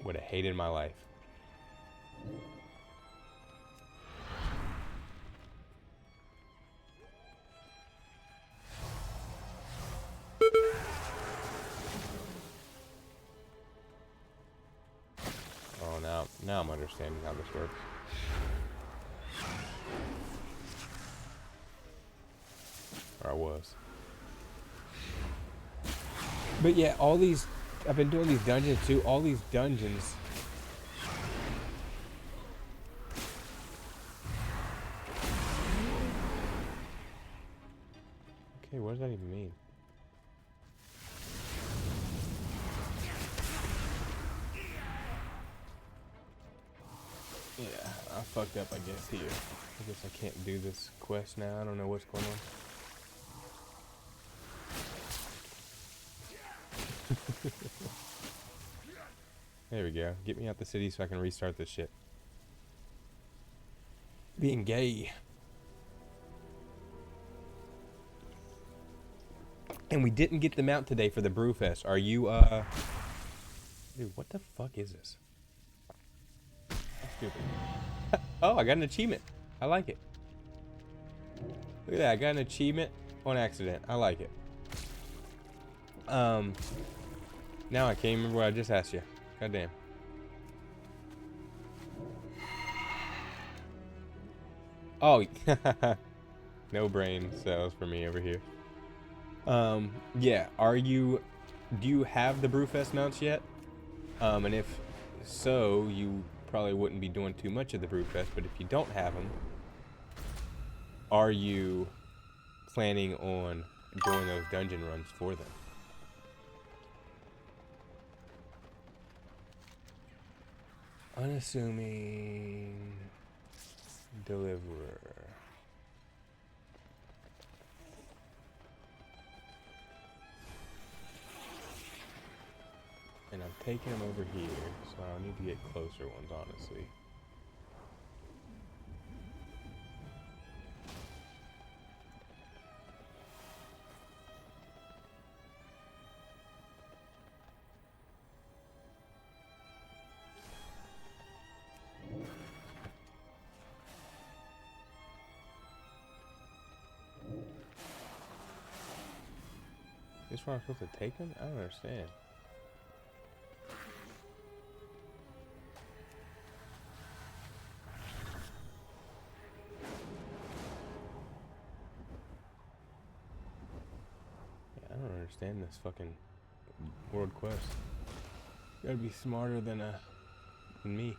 Would have hated my life. Oh, now I'm understanding how this works. Or I was. But yeah, all these, I've been doing these dungeons too. All these dungeons. Okay, what does that even mean? Yeah, I fucked up, I guess, here. I guess I can't do this quest now. I don't know what's going on. There we go. Get me out the city so I can restart this shit. Being gay. And we didn't get the mount today for the Brewfest. Are you, Dude, what the fuck is this? That's stupid. Oh, I got an achievement. I like it. Look at that. I got an achievement on accident. I like it. Now I can't remember what I just asked you. Goddamn. Oh, no brain cells for me over here. Yeah. Do you have the Brewfest mounts yet? And if so, you probably wouldn't be doing too much of the Brewfest, but if you don't have them, are you planning on doing those dungeon runs for them? Unassuming deliverer. And I'm taking them over here, so I need to get closer ones, honestly. This is where I'm supposed to take them? I don't understand. Yeah, I don't understand this fucking world quest. You gotta be smarter than me.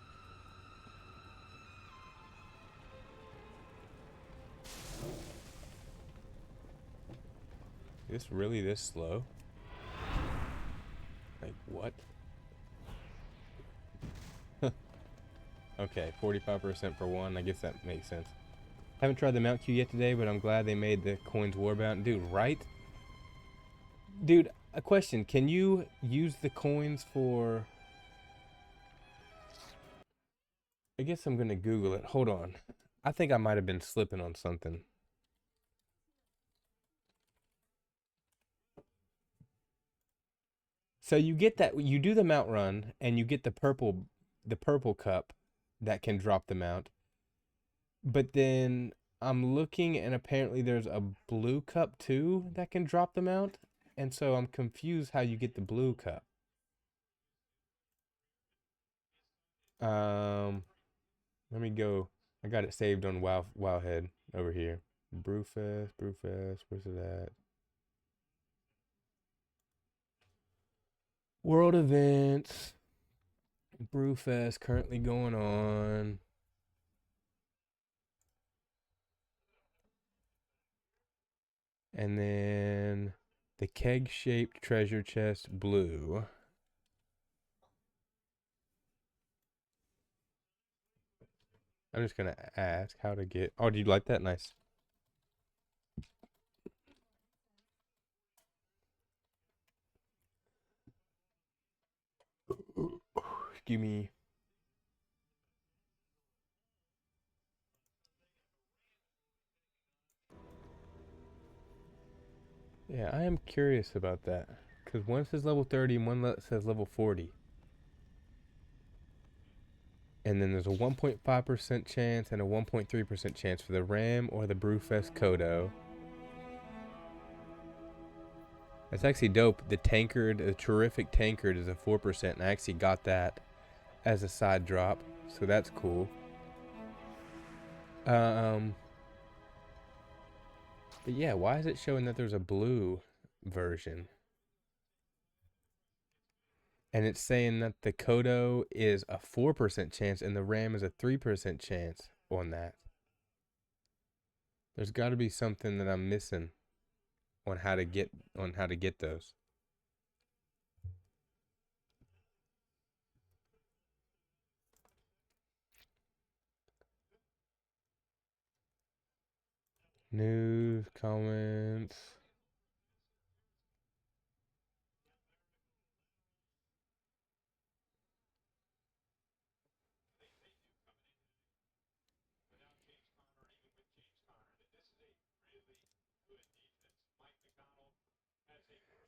Is this really this slow? Like, what? Okay, 45% for one. I guess that makes sense. Haven't tried the mount queue yet today, but I'm glad they made the coins warbound. Dude, right? Dude, a question. Can you use the coins for... I guess I'm gonna Google it. Hold on. I think I might have been slipping on something. So you get that, you do the mount run, and you get the purple cup that can drop the mount. But then I'm looking, and apparently there's a blue cup too that can drop the mount. And so I'm confused how you get the blue cup. Let me go. I got it saved on Wowhead over here. Brewfest, where's it at? World events. Brewfest currently going on. And then the keg-shaped treasure chest blue. I'm just gonna ask how to get. Oh, do you like that? Nice. Excuse me. Yeah, I am curious about that. Because one says level 30 and one says level 40. And then there's a 1.5% chance and a 1.3% chance for the Ram or the Brewfest Kodo. That's actually dope. The tankard, the terrific tankard is a 4%, and I actually got that as a side drop. So that's cool. But yeah, why is it showing that there's a blue version? And it's saying that the Kodo is a 4% chance and the RAM is a 3% chance on that. There's got to be something that I'm missing on how to get those. News, comments.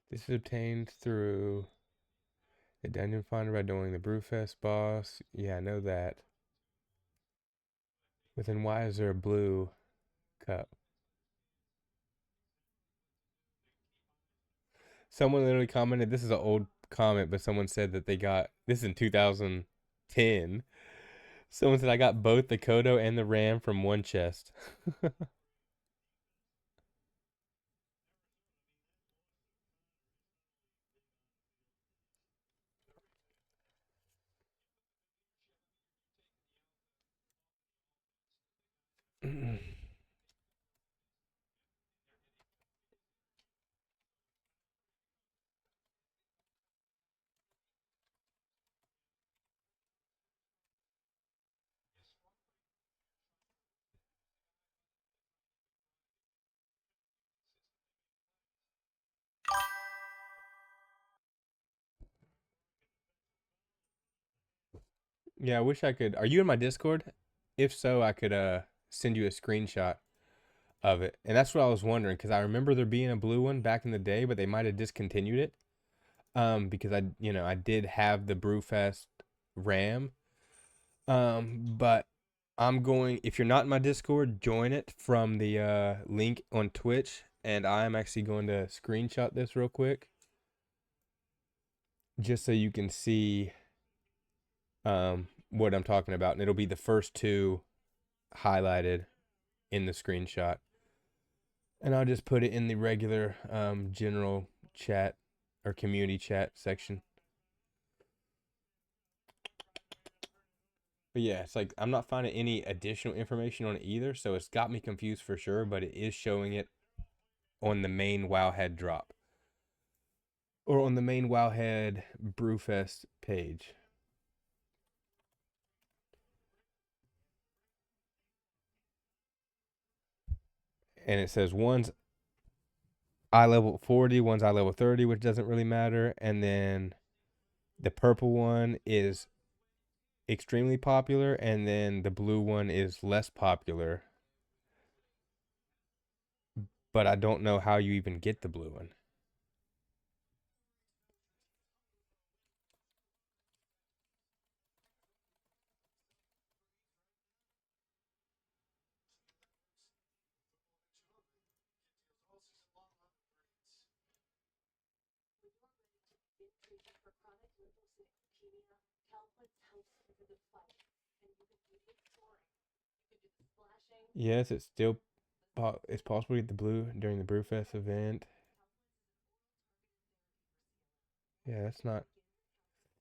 This is obtained through the dungeon finder by doing the Brewfest boss. Yeah, I know that. But then why is there a blue cup? Someone literally commented, this is an old comment, but someone said that they got, this is in 2010. Someone said, I got both the Kodo and the RAM from one chest. Yeah, I wish I could. Are you in my Discord? If so, I could send you a screenshot of it. And that's what I was wondering because I remember there being a blue one back in the day, but they might have discontinued it. Because I did have the Brewfest RAM. But I'm going, if you're not in my Discord, join it from the link on Twitch, and I'm actually going to screenshot this real quick just so you can see what I'm talking about, and it'll be the first two highlighted in the screenshot. And I'll just put it in the regular general chat or community chat section. But yeah, it's like I'm not finding any additional information on it either, so it's got me confused for sure, but it is showing it on the main Wowhead drop. Or on the main Wowhead Brewfest page. And it says one's eye level 40, one's eye level 30, which doesn't really matter. And then the purple one is extremely popular, and then the blue one is less popular. But I don't know how you even get the blue one. Yes, it's still it's possible to get the blue during the Brewfest event. Yeah, that's not.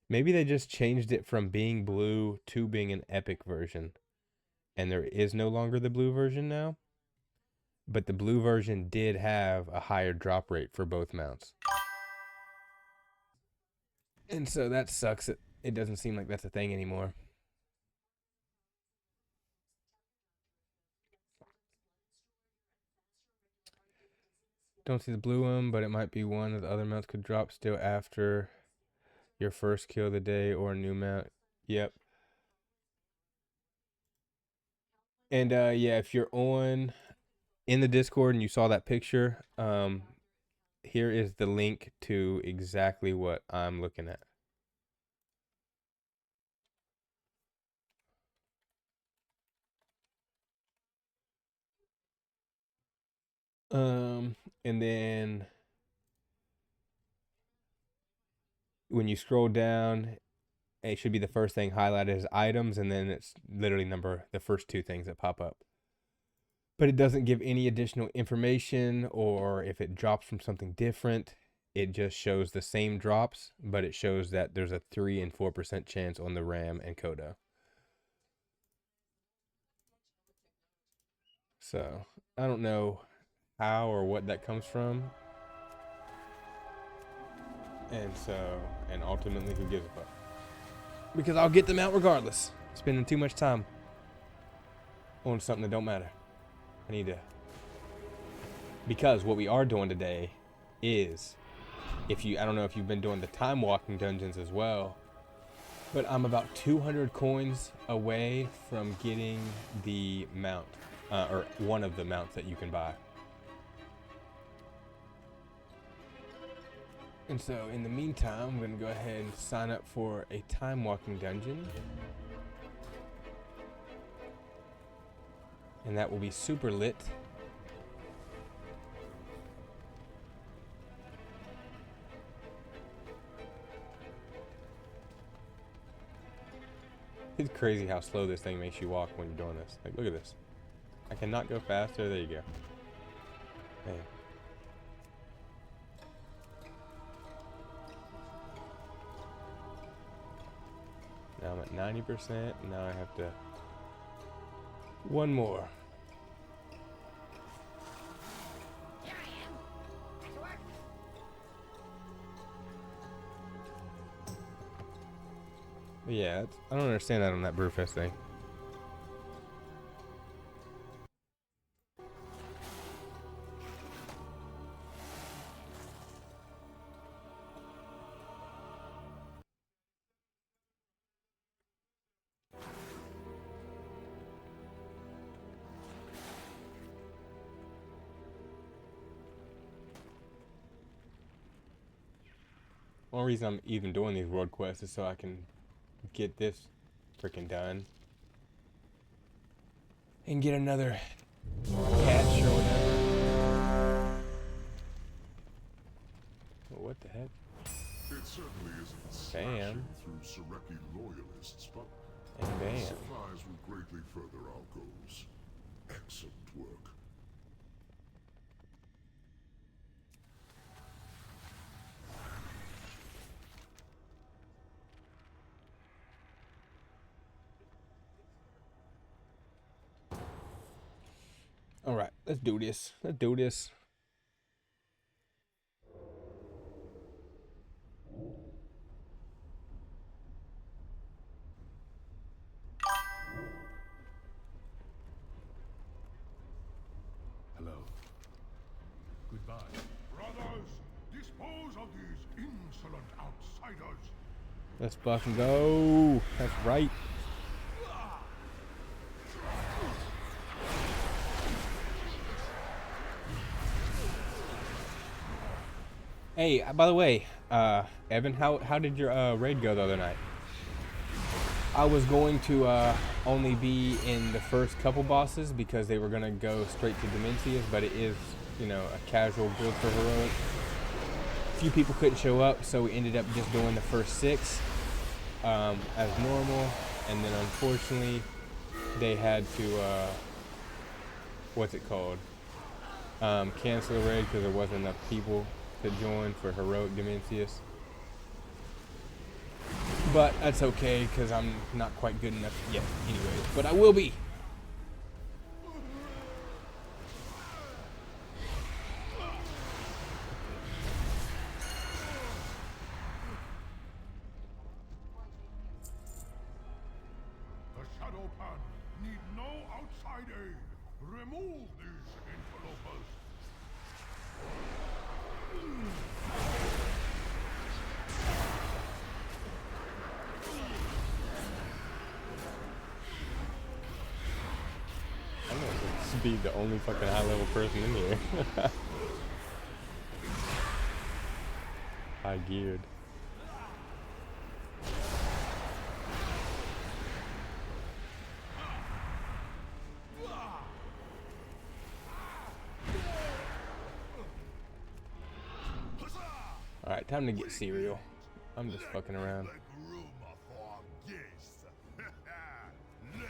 Maybe they just changed it from being blue to being an epic version, and there is no longer the blue version now. But the blue version did have a higher drop rate for both mounts. And so that sucks. It doesn't seem like that's a thing anymore. Don't see the blue one, but it might be one of the other mounts could drop still after your first kill of the day or a new mount. Yep. And yeah, if you're on in the Discord and you saw that picture, here is the link to exactly what I'm looking at. And then when you scroll down, it should be the first thing highlighted as items, and then it's literally the first two things that pop up. but it doesn't give any additional information, or if it drops from something different, it just shows the same drops, but it shows that there's a 3 and 4% chance on the RAM and Coda. So I don't know how or what that comes from. And ultimately, who gives a fuck? Because I'll get them out regardless. Spending too much time on something that don't matter. I need to. Because what we are doing today is, I don't know if you've been doing the time walking dungeons as well, but I'm about 200 coins away from getting the mount, or one of the mounts that you can buy. And so in the meantime, I'm going to go ahead and sign up for a time walking dungeon. And that will be super lit. It's crazy how slow this thing makes you walk when you're doing this. Like, look at this. I cannot go faster. There you go. Man. Now I'm at 90%. Now I have to... one more. Here I am. Back to work. But yeah, I don't understand that on that Brewfest thing. Only reason I'm even doing these world quests is so I can get this freaking done and get another catch or whatever. Well, what the heck? It certainly isn't Bam. slashing through Sareki loyalists, but And bam. supplies will greatly further our goals. Excellent work. All right, let's do this. Let's do this. Hello. Goodbye. Brothers, dispose of these insolent outsiders. Let's fucking go. That's right. Hey, by the way, Evan, how did your raid go the other night? I was going to only be in the first couple bosses because they were gonna go straight to Dimensius, but it is, you know, a casual build for heroic. A few people couldn't show up, so we ended up just doing the first 6 as normal, and then unfortunately they had to what's it called? Cancel the raid because there wasn't enough people to join for heroic Dimensius. But that's okay because I'm not quite good enough yet anyways, but I will be. The Shadow Pan need no outside aid. Remove these interlopers. I'm gonna be the only fucking high level person in here. High geared. Alright, time to get cereal. I'm just fucking around. Make room for guests. Let me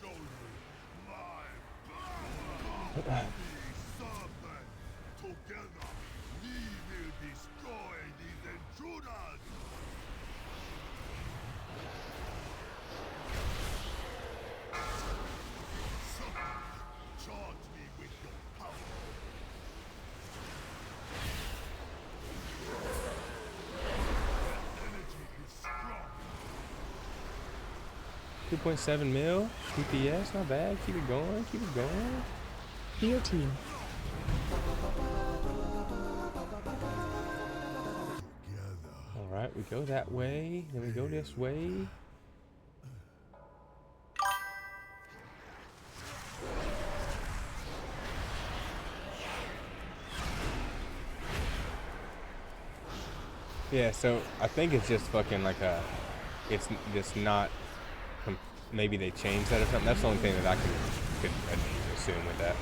show you my power. Serpent, together, we will destroy these intruders. Charge me with your power. Energy is strong. 2.7 mil FPS, not bad. Keep it going, keep it going. Your team. All right, we go that way, then we go this way. Yeah, so I think it's just fucking like a, it's just not, maybe they changed that or something. That's the only thing that I could assume with that.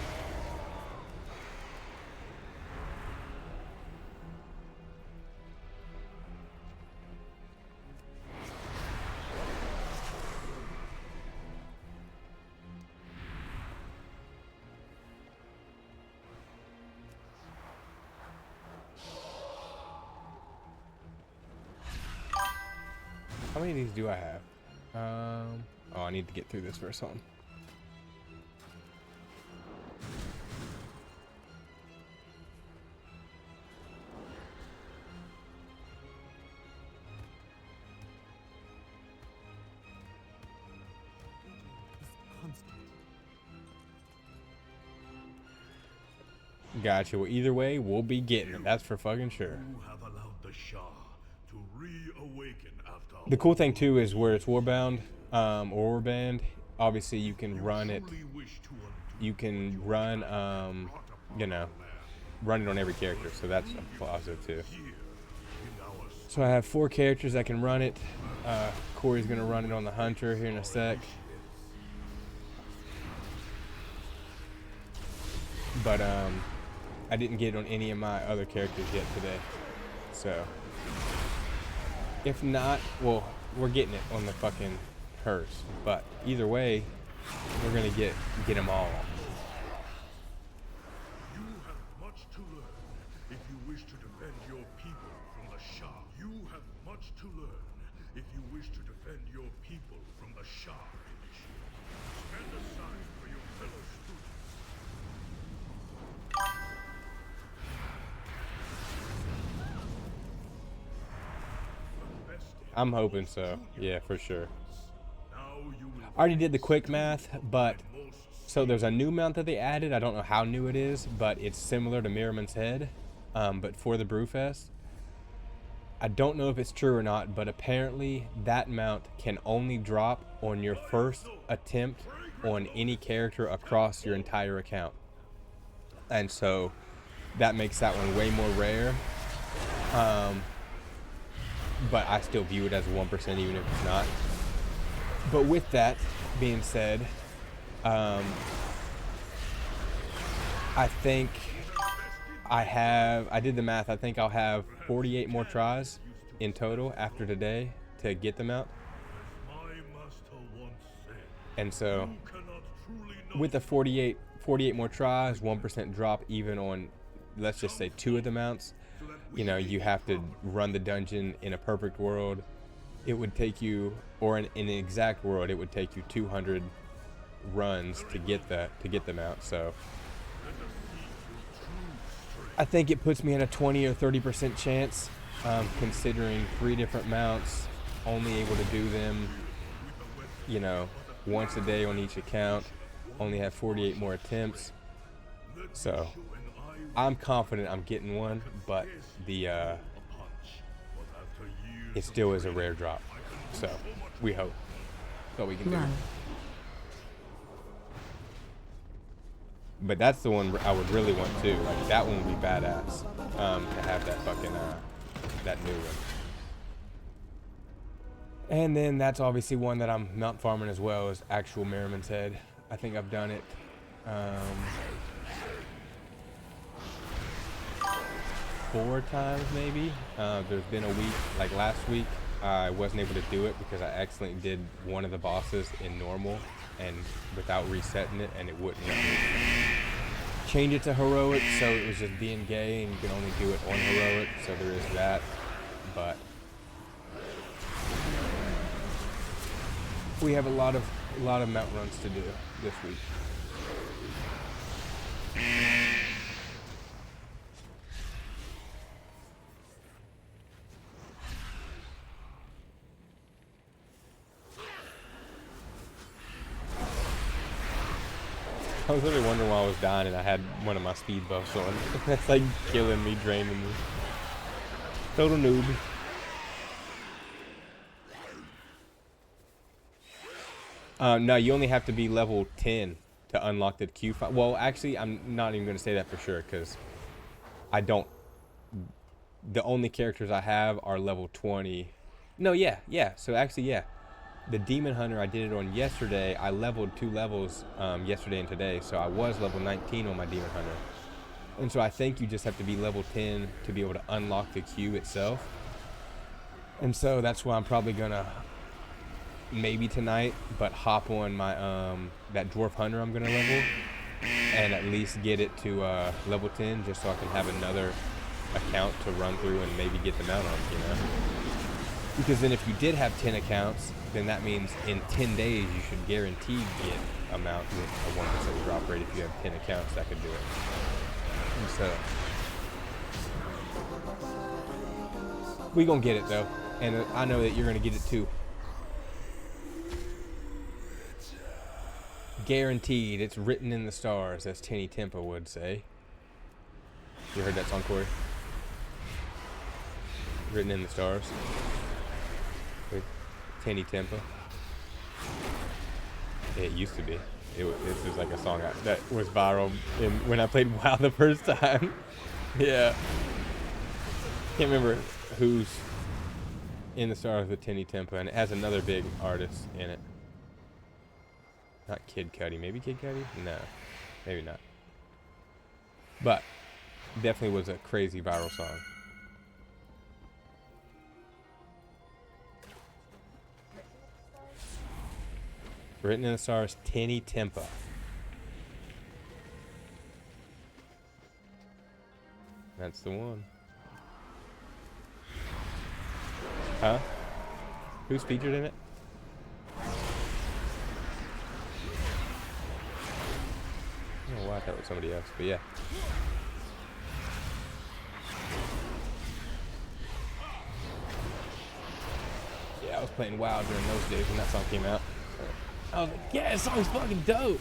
How many of these do I have? Oh, I need to get through this first one. Gotcha. Well, either way, we'll be getting it. That's for fucking sure. You have allowed the Shah to reawaken after The cool thing too is where it's warbound or warband. Obviously, you can run it. You can run, you know, run it on every character. So that's a positive too. So I have 4 characters that can run it. Corey's gonna run it on the Hunter here in a sec. But I didn't get it on any of my other characters yet today. So if not, well, we're getting it on the fucking hearse. But either way, we're gonna get them all. You have much to learn if you wish to defend your people from the Shah. You have much to learn if you wish to defend your people from the Shah. Stand aside for your fellow students. I'm hoping so. Yeah, for sure. Now you will I already did the quick math, but so there's a new mount that they added. I don't know how new it is, but it's similar to Merriman's Head, but for the Brewfest. I don't know if it's true or not, but apparently that mount can only drop on your first attempt on any character across your entire account. And so that makes that one way more rare. But I still view it as 1% even if it's not. But with that being said, I think I did the math. I think I'll have 48 more tries in total after today to get them out. my master once said, And so you cannot truly know with the 48 more tries, 1% drop even on, let's just say 2 of the mounts. You know, you have to run the dungeon in a perfect world. It would take you, or in an exact world, it would take you 200 runs to get them out. So I think it puts me in a 20 or 30% chance, considering 3 different mounts, only able to do them, you know, once a day on each account, only have 48 more attempts. So I'm confident I'm getting one, but the it still is a rare drop. So we hope that we can do it. Run. But that's the one I would really want too. Like that one would be badass to have that fucking that new one. And then that's obviously one that I'm mount farming as well, is actual Merriman's Head. I think I've done it 4 times maybe. There's been a week, like last week, I wasn't able to do it because I accidentally did one of the bosses in normal and without resetting it, and it wouldn't let me. change it to heroic, so it was just being gay, and you can only do it on heroic, so there is that. But we have a lot of mount runs to do this week. I was literally wondering why I was dying and I had one of my speed buffs on. That's like killing me, draining me. Total noob. No, you only have to be level 10 to unlock the Q file. Well, actually, I'm not even going to say that for sure because I don't. The only characters I have are level 20. No, yeah. So actually, yeah. The Demon Hunter, I did it on yesterday. I leveled 2 levels yesterday and today. So I was level 19 on my Demon Hunter. And so I think you just have to be level 10 to be able to unlock the Q itself. And so that's why I'm probably going to, maybe tonight, but hop on my that Dwarf Hunter I'm going to level. And at least get it to level 10 just so I can have another account to run through and maybe get them out on, you know? Because then if you did have 10 accounts, then that means in 10 days you should guaranteed get a mount with a 1% drop rate if you have 10 accounts that could do it. And so we gonna get it though, and I know that you're gonna get it too. Guaranteed, it's written in the stars, as Tinny Tempa would say. You heard that song, Corey? Written in the stars. With Tinny Tempa. It used to be. This was like a song that was viral when I played WoW the first time. Yeah. Can't remember who's in the stars with Tinny Tempa, and it has another big artist in it. Not Kid Cudi. Maybe Kid Cudi? No. Maybe not. But definitely was a crazy viral song. Written in the stars, Tinny Tempa. That's the one. Huh? Who's featured in it? I don't know why I thought it was somebody else, but yeah. Yeah, I was playing WoW during those days when that song came out. I was like, yeah, this song's fucking dope.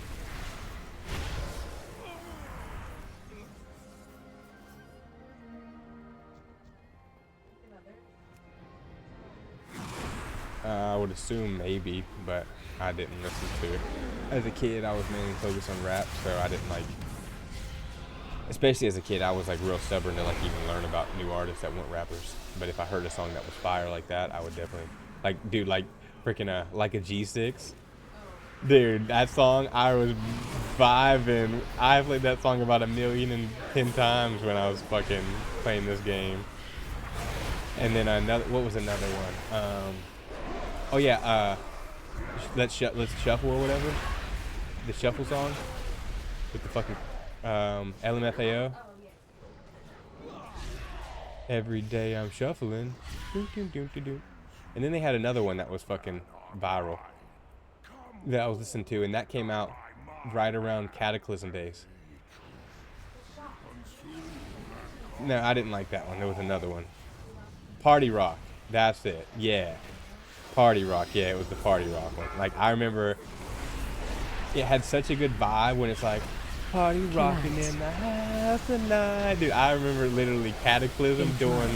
I would assume maybe, but I didn't listen to it. As a kid, I was mainly focused on rap, so I didn't like, especially as a kid, I was like real stubborn to like even learn about new artists that weren't rappers. But if I heard a song that was fire like that, I would definitely, like, dude, like freaking like a G6. Dude, that song, I was vibing. I played that song about 1,010,000 times when I was fucking playing this game. And then another, what was another one? Oh yeah, let's shuffle or whatever. The shuffle song with the fucking LMFAO. Every day I'm shuffling. And then they had another one that was fucking viral that I was listening to, and that came out right around Cataclysm days. No, I didn't like that one. There was another one. Party Rock. That's it. Yeah. Party Rock. Yeah, it was the Party Rock one. Like, I remember it had such a good vibe when it's like, party rocking in the house tonight. Dude, I remember literally Cataclysm doing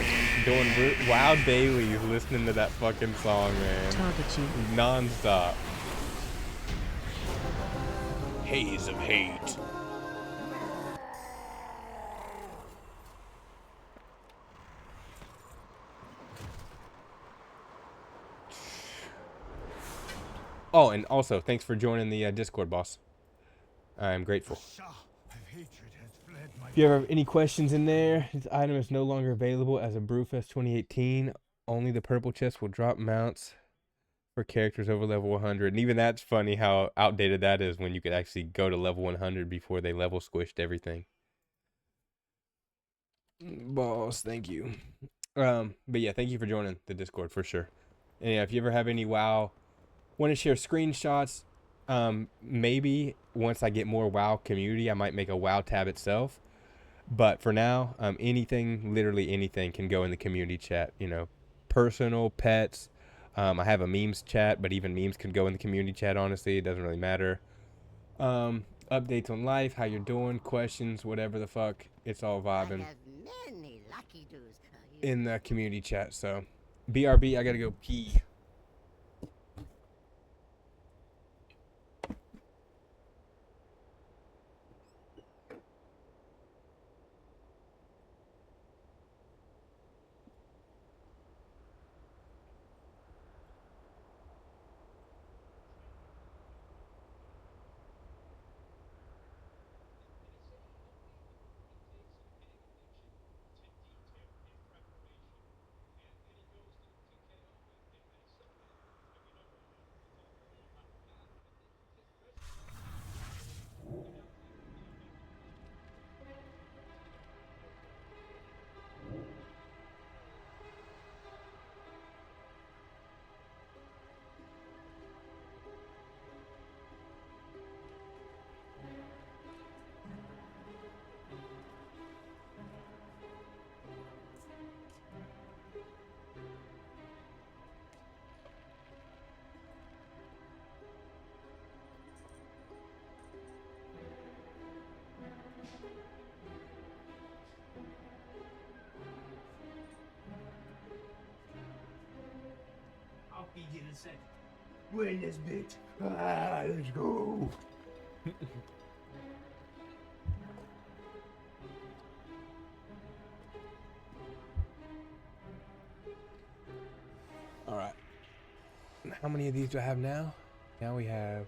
wild dailies listening to that fucking song, man. Non-stop. Haze of hate. Oh, and also, thanks for joining the Discord, boss. I'm grateful. If you ever have any questions in there, this item is no longer available as a Brewfest 2018. Only the purple chest will drop mounts for characters over level 100. And even that's funny how outdated that is when you could actually go to level 100 before they level squished everything. Boss, thank you. But yeah, thank you for joining the Discord for sure. And yeah, if you ever have any WoW, want to share screenshots, maybe once I get more WoW community, I might make a WoW tab itself. But for now, anything, literally anything can go in the community chat, you know, personal, pets. I have a memes chat, but even memes can go in the community chat, honestly. It doesn't really matter. Updates on life, how you're doing, questions, whatever the fuck. It's all vibing I have many lucky dues. in the community chat. So, BRB, I gotta go pee. I'll feed you in a second. Win this bitch. Let's go. All right. How many of these do I have now? Now we have.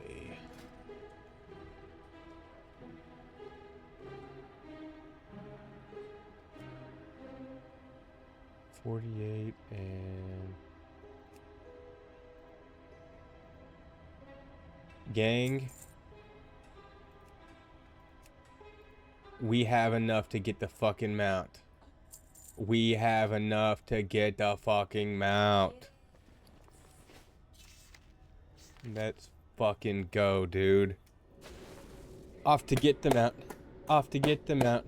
Okay. 48 and. Gang. We have enough to get the fucking mount. We have enough to get the fucking mount. Let's fucking go, dude. Off to get them out. Off to get them out.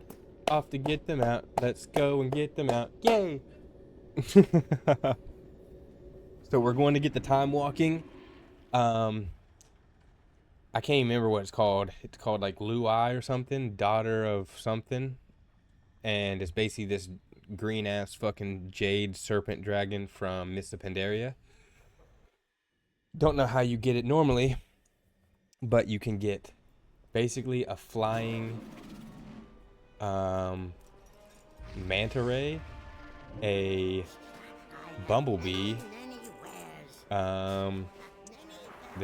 Off to get them out. Let's go and get them out. Yay! So we're going to get the time walking. I can't even remember what it's called. It's called like Luai or something. Daughter of something. And it's basically this green ass fucking jade serpent dragon from Mists of Pandaria. Don't know how you get it normally, but you can get basically a flying manta ray, a bumblebee, the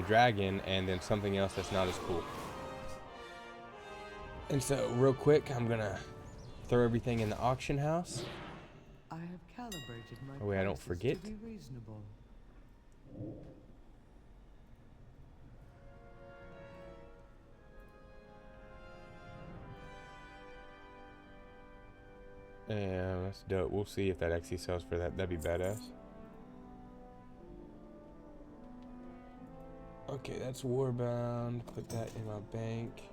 dragon, and then something else that's not as cool. And so real quick, I'm gonna throw everything in the auction house. I have calibrated my Oh wait, I don't prices forget. to be reasonable. Yeah, that's dope. We'll see if that actually sells for that. That'd be badass. Okay, that's Warbound. Put that in my bank.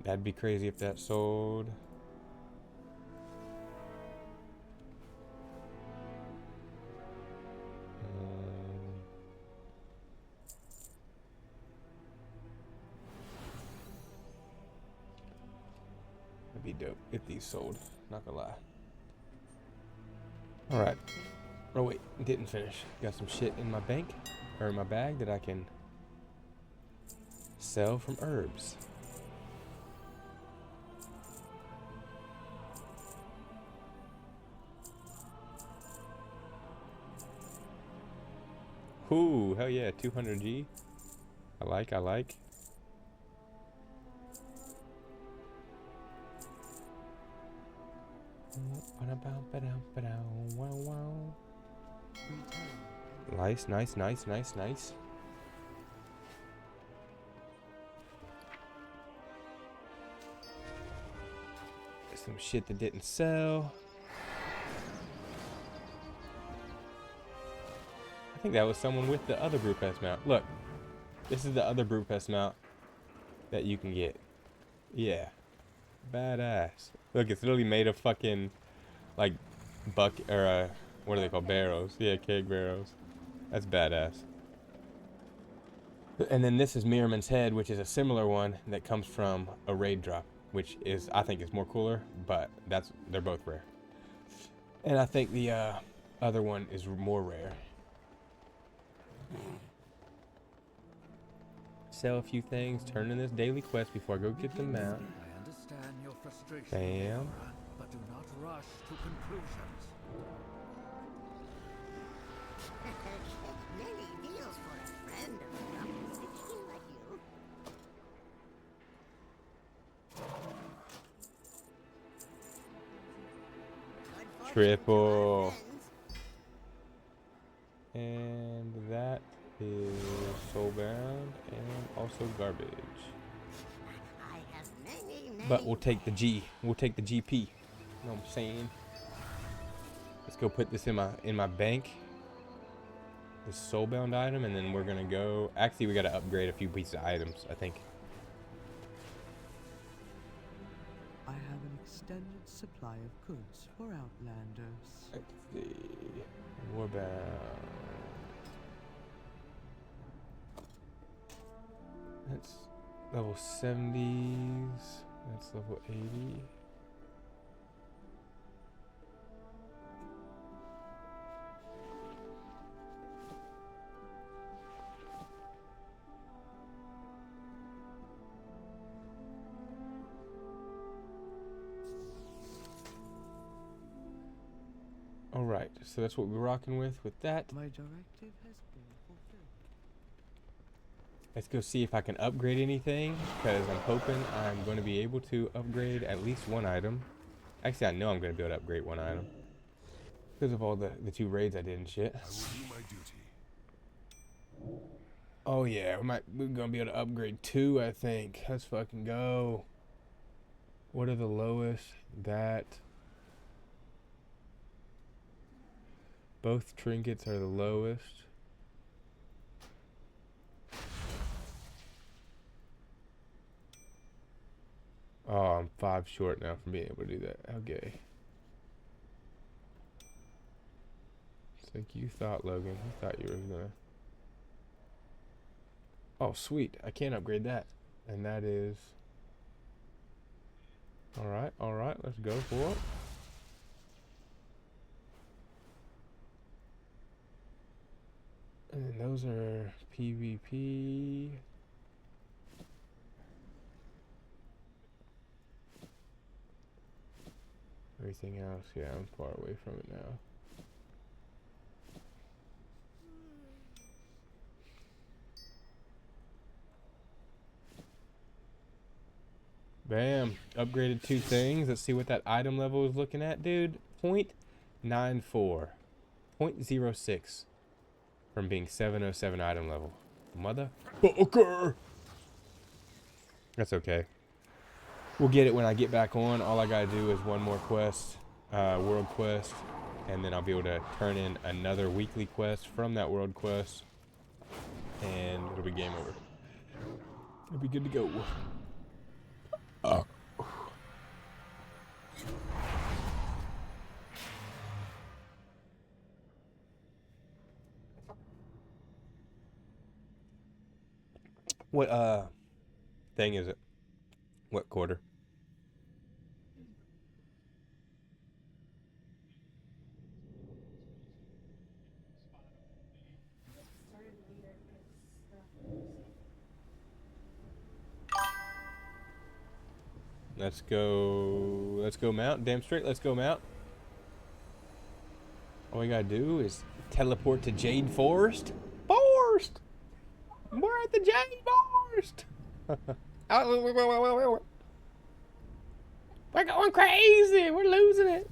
That'd be crazy if that sold. That'd be dope if these sold. Not gonna lie. All right. Oh wait, didn't finish. Got some shit in my bank or in my bag that I can sell from herbs. Ooh, hell yeah, 200G. I like. Nice, nice, nice, nice, nice. Some shit that didn't sell. I think that was someone with the other Brew Pass mount. Look, this is the other Brew Pass mount that you can get. Yeah, badass. Look, it's literally made of fucking like what are they called? Barrels. Yeah, keg barrels. That's badass. And then this is Mirman's Head, which is a similar one that comes from a raid drop, which is, I think, is more cooler, but they're both rare. And I think the other one is more rare. Sell a few things, turn in this daily quest before I go get the mount. I understand your frustration, Bam. Laura, but do not rush to conclusions. Many deals for a friend of a proposition like you. Good fortune to Triple. our friends. And that is soulbound and also garbage. I have many, But we'll take the G. We'll take the GP. You know what I'm saying? Let's go put this in my bank. This soulbound item, and then we're gonna go. Actually, we gotta upgrade a few pieces of items, I think. I have an extended supply of goods for Outlanders. Let's see. Warbound. That's level 70s. That's level 80. All right, so that's what we're rocking with that. My directive has been fulfilled. Let's go see if I can upgrade anything, because I'm hoping I'm going to be able to upgrade at least one item. Actually, I know I'm going to be able to upgrade one item because of all the 2 raids I did and shit. I will do my duty. Oh yeah, we're going to be able to upgrade 2, I think. Let's fucking go. What are the lowest? That. Both trinkets are the lowest. Oh, I'm 5 short now from being able to do that. Okay. It's like you thought, Logan. You thought you were gonna. Oh, sweet. I can't upgrade that. And that is. Alright. Let's go for it. And those are PvP. Everything else, yeah, I'm far away from it now. Bam. Upgraded 2 things. Let's see what that item level is looking at, dude. 0.94. 0.06. From being 707 item level. Motherfucker! That's okay. We'll get it when I get back on. All I gotta do is one more quest, world quest, and then I'll be able to turn in another weekly quest from that world quest, and it'll be game over. It'll be good to go. What thing is it? What quarter? Let's go mount. Damn straight, let's go mount. All we gotta do is teleport to Jade Forest. Forest! We're at the Jade Forest! We're going crazy! We're losing it!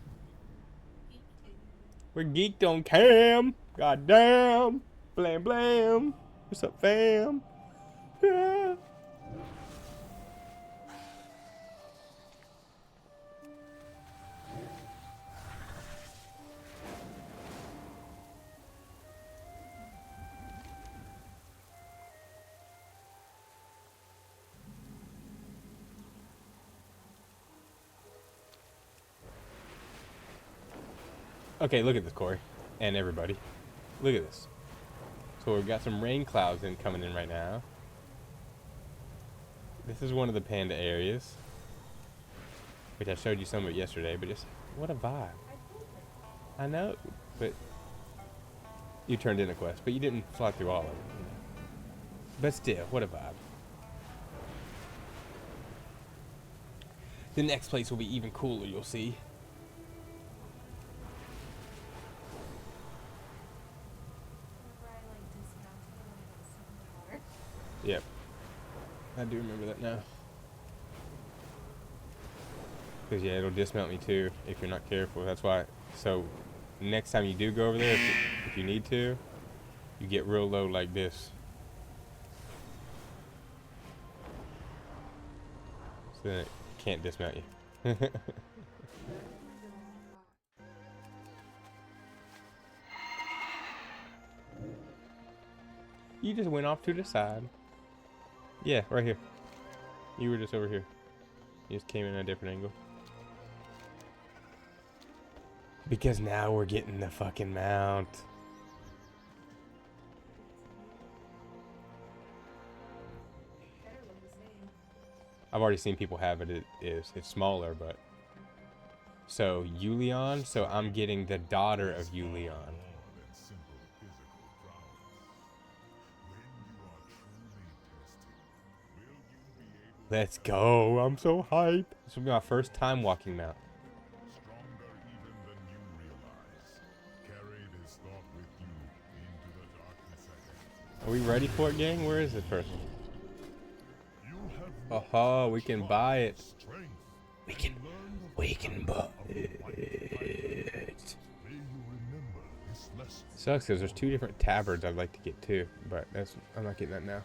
We're geeked on cam. God damn. Blam blam. What's up, fam? Yeah. Okay, look at this, Corey. And everybody. Look at this. So we've got some rain clouds coming in right now. This is one of the panda areas, which I showed you some of it yesterday, but just, what a vibe. I know, but you turned in a quest, but you didn't fly through all of it. But still, what a vibe. The next place will be even cooler, you'll see. Yep. I do remember that now. Because, yeah, it'll dismount me too if you're not careful. That's why. So, next time you do go over there, if you need to, you get real low like this. So then it can't dismount you. You just went off to the side. Yeah, right here. You were just over here. You just came in at a different angle. Because now we're getting the fucking mount. I've already seen people have it. It's smaller, but so Yulion. So I'm getting the daughter of Yulion. Let's go! I'm so hyped. This will be my first time walking mount. Stronger even than you realize. Carry this thought with you into the darkness ahead. Are we ready for it, gang? Where is this person? You have Aha, we can buy it. strength. We can buy it. May you remember this lesson. Sucks because there's two different tabards I'd like to get too, but I'm not getting that now.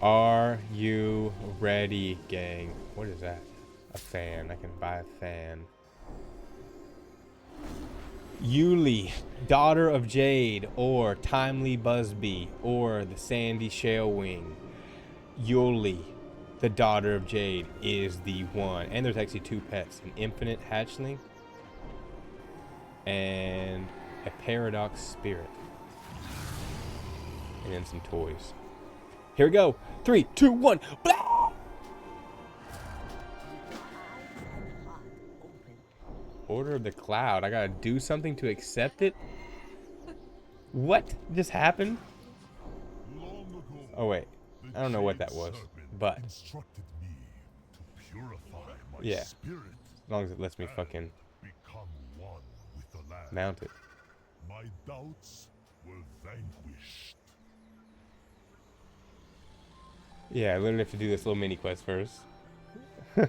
Are you ready, gang? What is that? A fan. I can buy a fan. Yuli, daughter of Jade, or Timely Busby, or the Sandy Shellwing. Yuli, the daughter of Jade, is the one. And there's actually two pets. An infinite hatchling and a paradox spirit. And then some toys. Here we go. 3, 2, 1. Blah! Order of the Cloud. I gotta do something to accept it? What just happened? Long ago, Oh, wait. I don't know what that Jade was, Serpent but instructed me to purify my yeah. spirit As long as it lets me fucking become one with the land. mount it. My doubts were vanquished. Yeah, I literally have to do this little mini quest first. The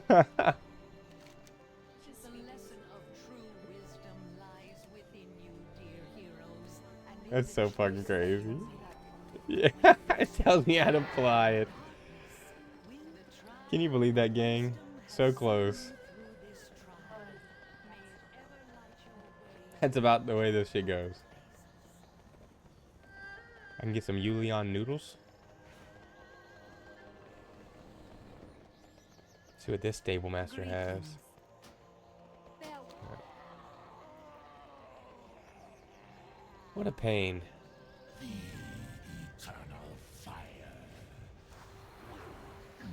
lesson of true wisdom lies within you, dear heroes. And That's so fucking crazy. Win Yeah, it tells me how to apply it. the trial Can you believe that, gang? So close. through this trial. May it ever light your way. That's about the way this shit goes. I can get some Yulion noodles. See what this stable master has. What a pain. Eternal fire.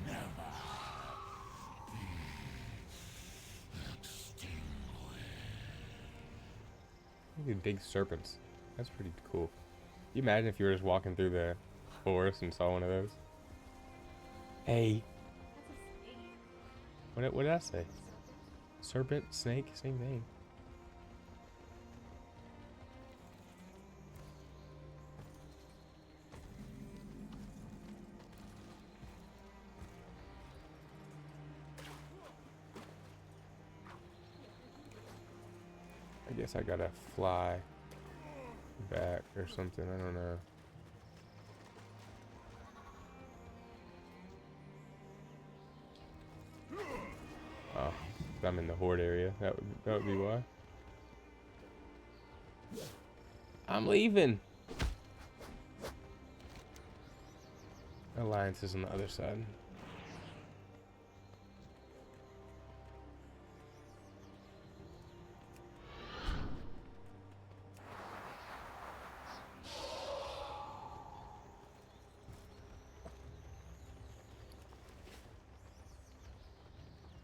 Never Look at big serpents. That's pretty cool. Can you imagine if you were just walking through the forest and saw one of those? Hey. What did I say? Serpent, snake, same thing. I guess I gotta fly back or something. I don't know. Oh, I'm in the horde area. That would be why. I'm leaving. Alliance is on the other side.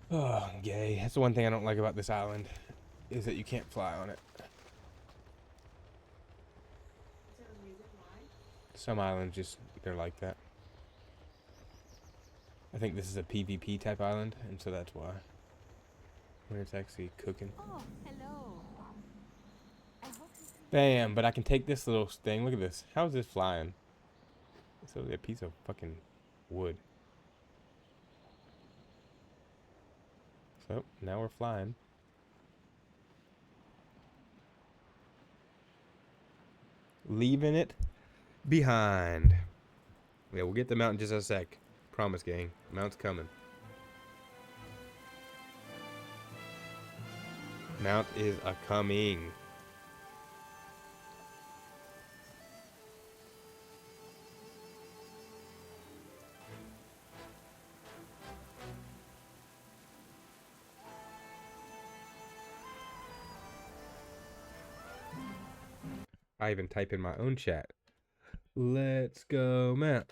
Oh, gay. That's the one thing I don't like about this island, is that you can't fly on it. Some islands just, they're like that. I think this is a PvP type island, and so that's why. When it's actually cooking. Oh, hello. I hope you Bam, but I can take this little thing. Look at this. How is this flying? It's only a piece of fucking wood. So, now we're flying. Leaving it behind. Yeah, we'll get the mount in just a sec. Promise, gang. Mount's coming. Mount is a-coming. I even type in my own chat. Let's go, Mount.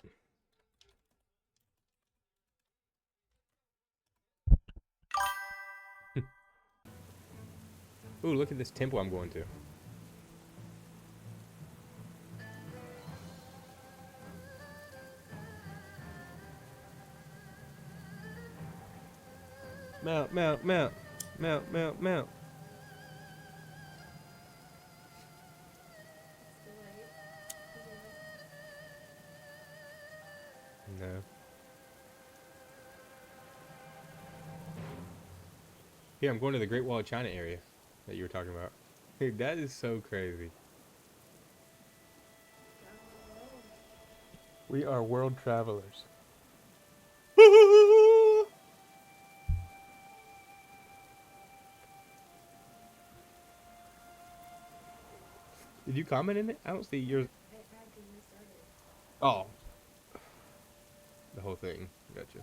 Ooh, look at this temple I'm going to. Mount, mount, mount. Mount, mount, mount. No. Yeah, I'm going to the Great Wall of China area that you were talking about. Dude, that is so crazy. We are world travelers. Did you comment in it? I don't see yours. Oh. The whole thing. Gotcha.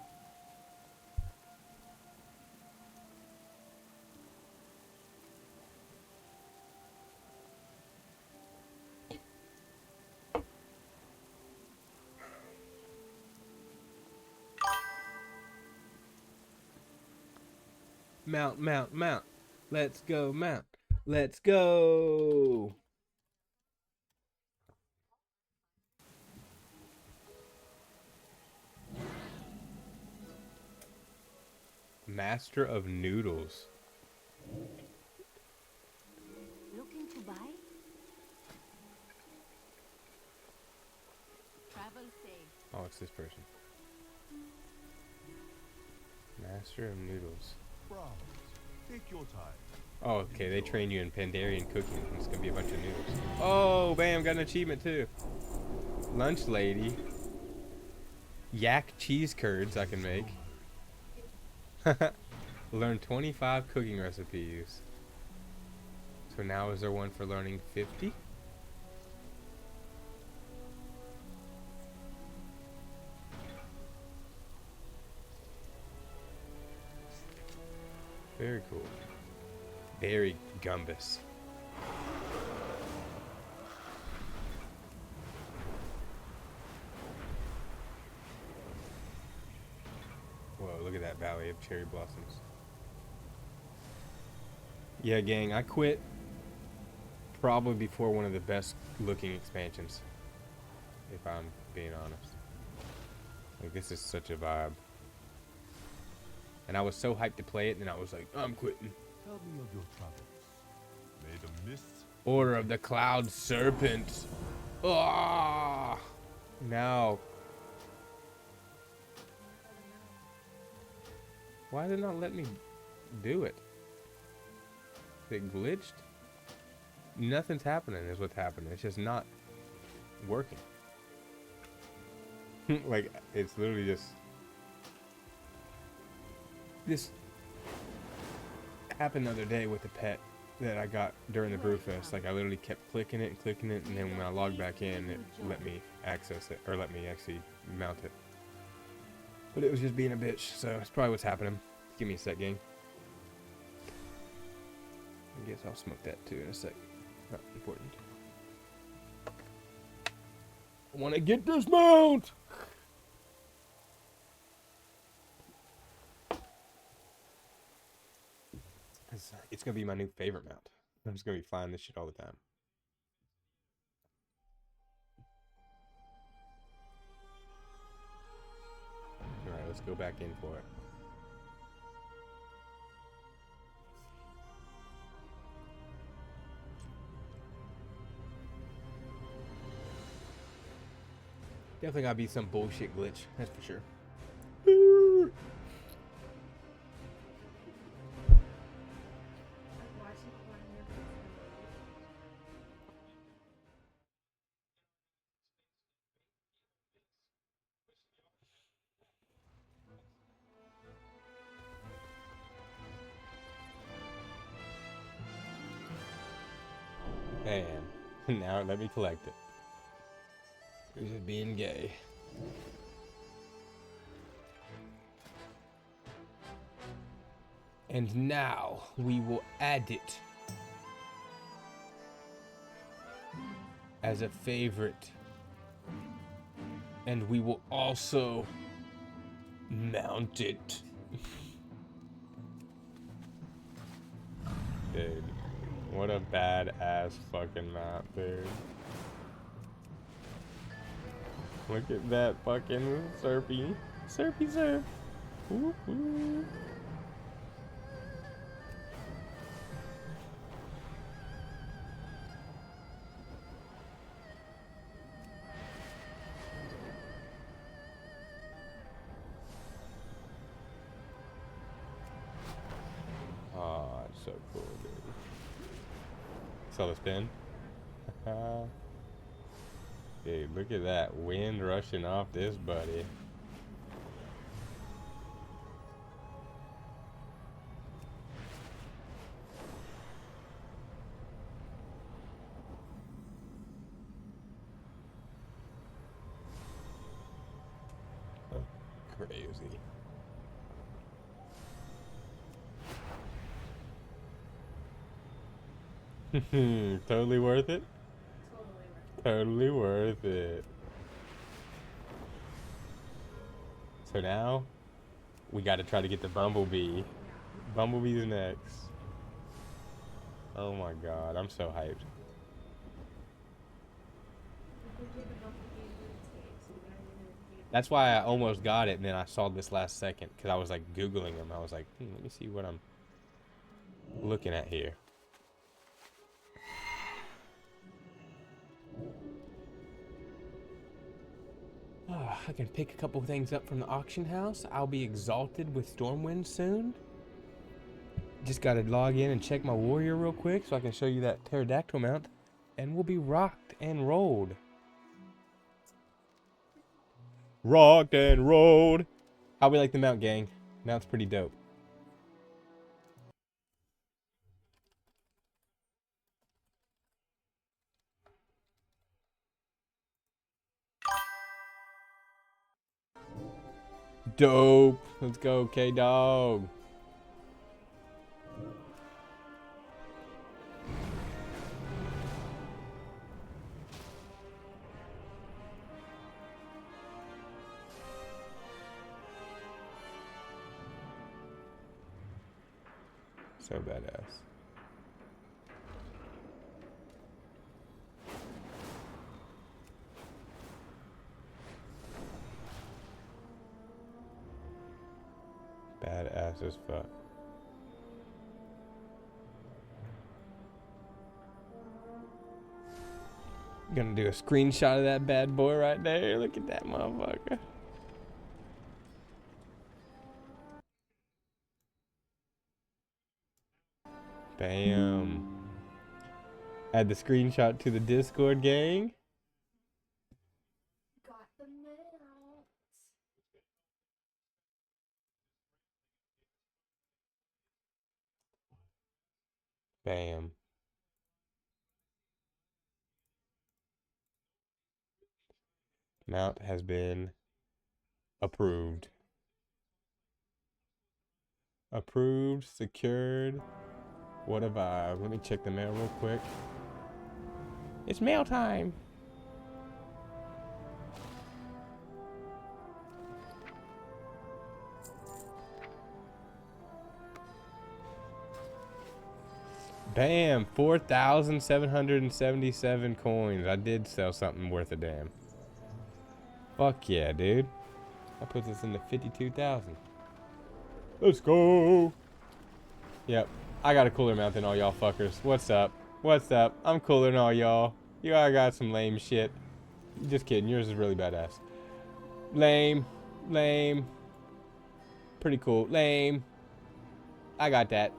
Mount, mount, mount. Let's go, mount. Let's go. Master of Noodles. Looking to buy? travel safe. Oh, it's this person. Master of Noodles. Brahms, take your time. Oh, okay, they train you in Pandarian cooking. It's gonna be a bunch of noodles. Oh, bam, got an achievement too. Lunch lady. Yak cheese curds I can make. Learn 25 cooking recipes. So now is there one for learning 50? Very cool. Very gumbus. Whoa, look at that valley of cherry blossoms. Yeah, gang, I quit probably before one of the best looking expansions, if I'm being honest. Like, this is such a vibe. And I was so hyped to play it, and I was like, I'm quitting. Tell me of your travels. May the mists Order of the Cloud Serpent. Ah! Now. Why did it not let me do it? Is it glitched? nothing's happening is what's happening. It's just not working. Like, it's literally just this happened the other day with the pet that I got during the Brewfest. Like, I literally kept clicking it, and then when I logged back in, it let me access it, or let me actually mount it. But it was just being a bitch, so it's probably what's happening. Give me a sec, gang. I guess I'll smoke that too in a sec. Not important. I want to get this mount! It's going to be my new favorite mount. I'm just going to be flying this shit all the time. Alright, let's go back in for it. Definitely gotta be some bullshit glitch, that's for sure. And now let me collect it. Who's just being gay? And now we will add it as a favorite. And we will also mount it. Dude, what a badass fucking map, dude. Look at that fucking Surfy. Surfy surf. Woo -hoo. Oh, it's so cool, dude. Saw the spin? Dude, look at that wind rushing off this buddy. Oh, crazy. Totally worth it? Totally worth it. So now, we gotta try to get the Bumblebee. Bumblebee's next. Oh my god, I'm so hyped. That's why I almost got it, and then I saw this last second, because I was like Googling them. I was like, let me see what I'm looking at here. I can pick a couple things up from the auction house. I'll be exalted with Stormwind soon. Just gotta log in and check my warrior real quick so I can show you that pterodactyl mount. And we'll be rocked and rolled. Rocked and rolled. How we like the mount, gang? Mount's pretty dope. Dope. Let's go, K-Dog. So badass. Badass as fuck. Gonna do a screenshot of that bad boy right there. Look at that motherfucker. Bam. Add the screenshot to the Discord, gang. Got the mail. Bam. Mount has been approved. Approved, secured. What a vibe. Let me check the mail real quick. It's mail time. Bam, 4,777 coins. I did sell something worth a damn. Fuck yeah, dude. That puts us into 52,000. Let's go. Yep, I got a cooler mount than all y'all fuckers. What's up? What's up? I'm cooler than all y'all. You all got some lame shit. Just kidding, yours is really badass. Lame. Lame. Pretty cool. Lame. I got that.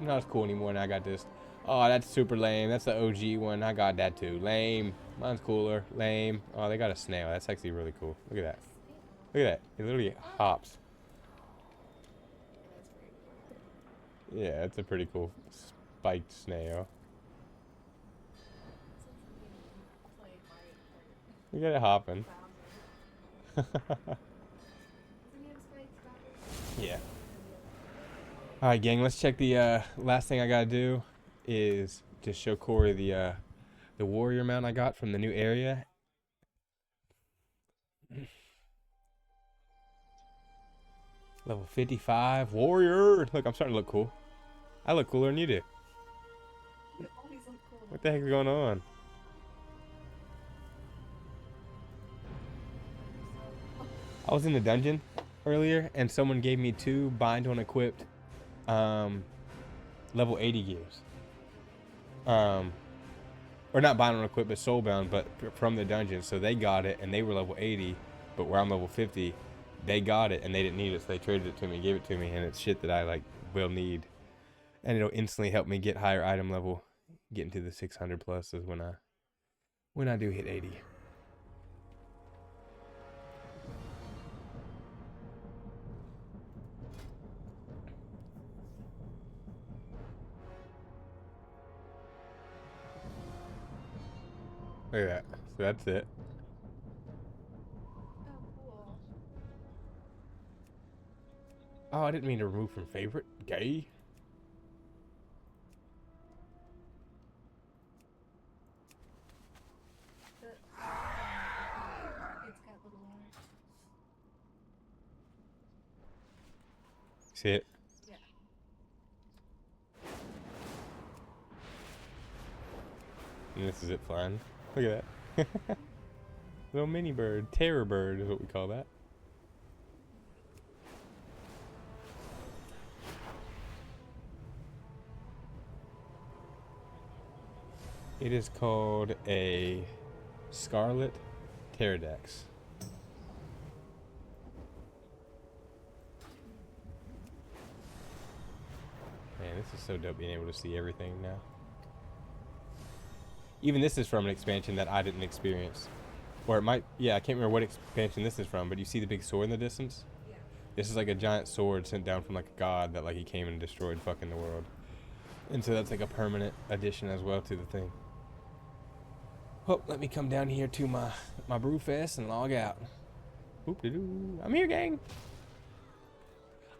Not as cool anymore now I got this. Oh, that's super lame. That's the OG one. I got that too. Lame. Mine's cooler. Lame. Oh, they got a snail. That's actually really cool. Look at that. Look at that. It literally hops. Yeah, it's a pretty cool spiked snail. We got it hopping. Yeah. Alright, gang, let's check the last thing I gotta do is just show Corey the warrior mount I got from the new area. Level 55 warrior. Look, I'm starting to look cool. I look cooler than you do. What the heck is going on? I was in the dungeon earlier and someone gave me 2 bind on equipped level 80 gears. Or not bind on equipped, but soulbound, but from the dungeon. So they got it and they were level 80, but where I'm level 50, they got it and they didn't need it, so they traded it to me, gave it to me, and it's shit that I like will need. And it'll instantly help me get higher item level, get into the 600 plus is when I do hit 80. Look at that. So that's it. Oh, I didn't mean to remove from favorite. Gay. See it? Yeah. And this is it flying. Look at that. Little mini bird. Terror bird is what we call that. It is called a Scarlet Pterodax. Man, this is so dope being able to see everything now. Even this is from an expansion that I didn't experience. Or it might, yeah, I can't remember what expansion this is from, but you see the big sword in the distance? Yeah. This is like a giant sword sent down from like a god that like he came and destroyed fucking the world. And so that's like a permanent addition as well to the thing. Oh, let me come down here to my Brewfest and log out. Oop-de-doo. I'm here, gang.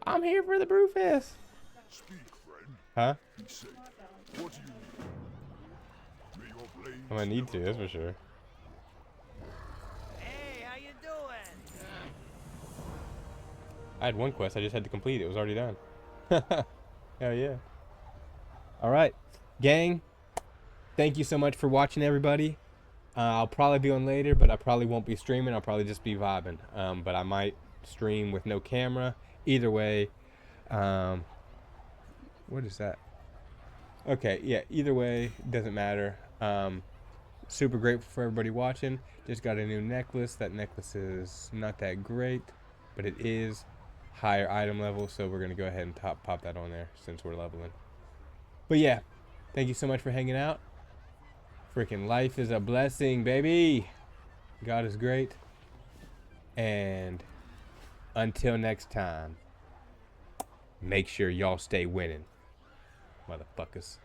I'm here for the Brewfest. Speak, friend. Huh? Be safe. What do you need? May your blades I'm gonna need to, that's for sure. Hey, how you doing? I had one quest, I just had to complete it. It was already done. Hell yeah. Alright, gang. Thank you so much for watching, everybody. I'll probably be on later, but I probably won't be streaming. I'll probably just be vibing. But I might stream with no camera. Either way. What is that? Okay, yeah, either way, doesn't matter. Super grateful for everybody watching. Just got a new necklace. That necklace is not that great, but it is higher item level, so we're going to go ahead and pop that on there since we're leveling. But yeah, thank you so much for hanging out. Freaking life is a blessing, baby. God is great. And until next time, make sure y'all stay winning, motherfuckers.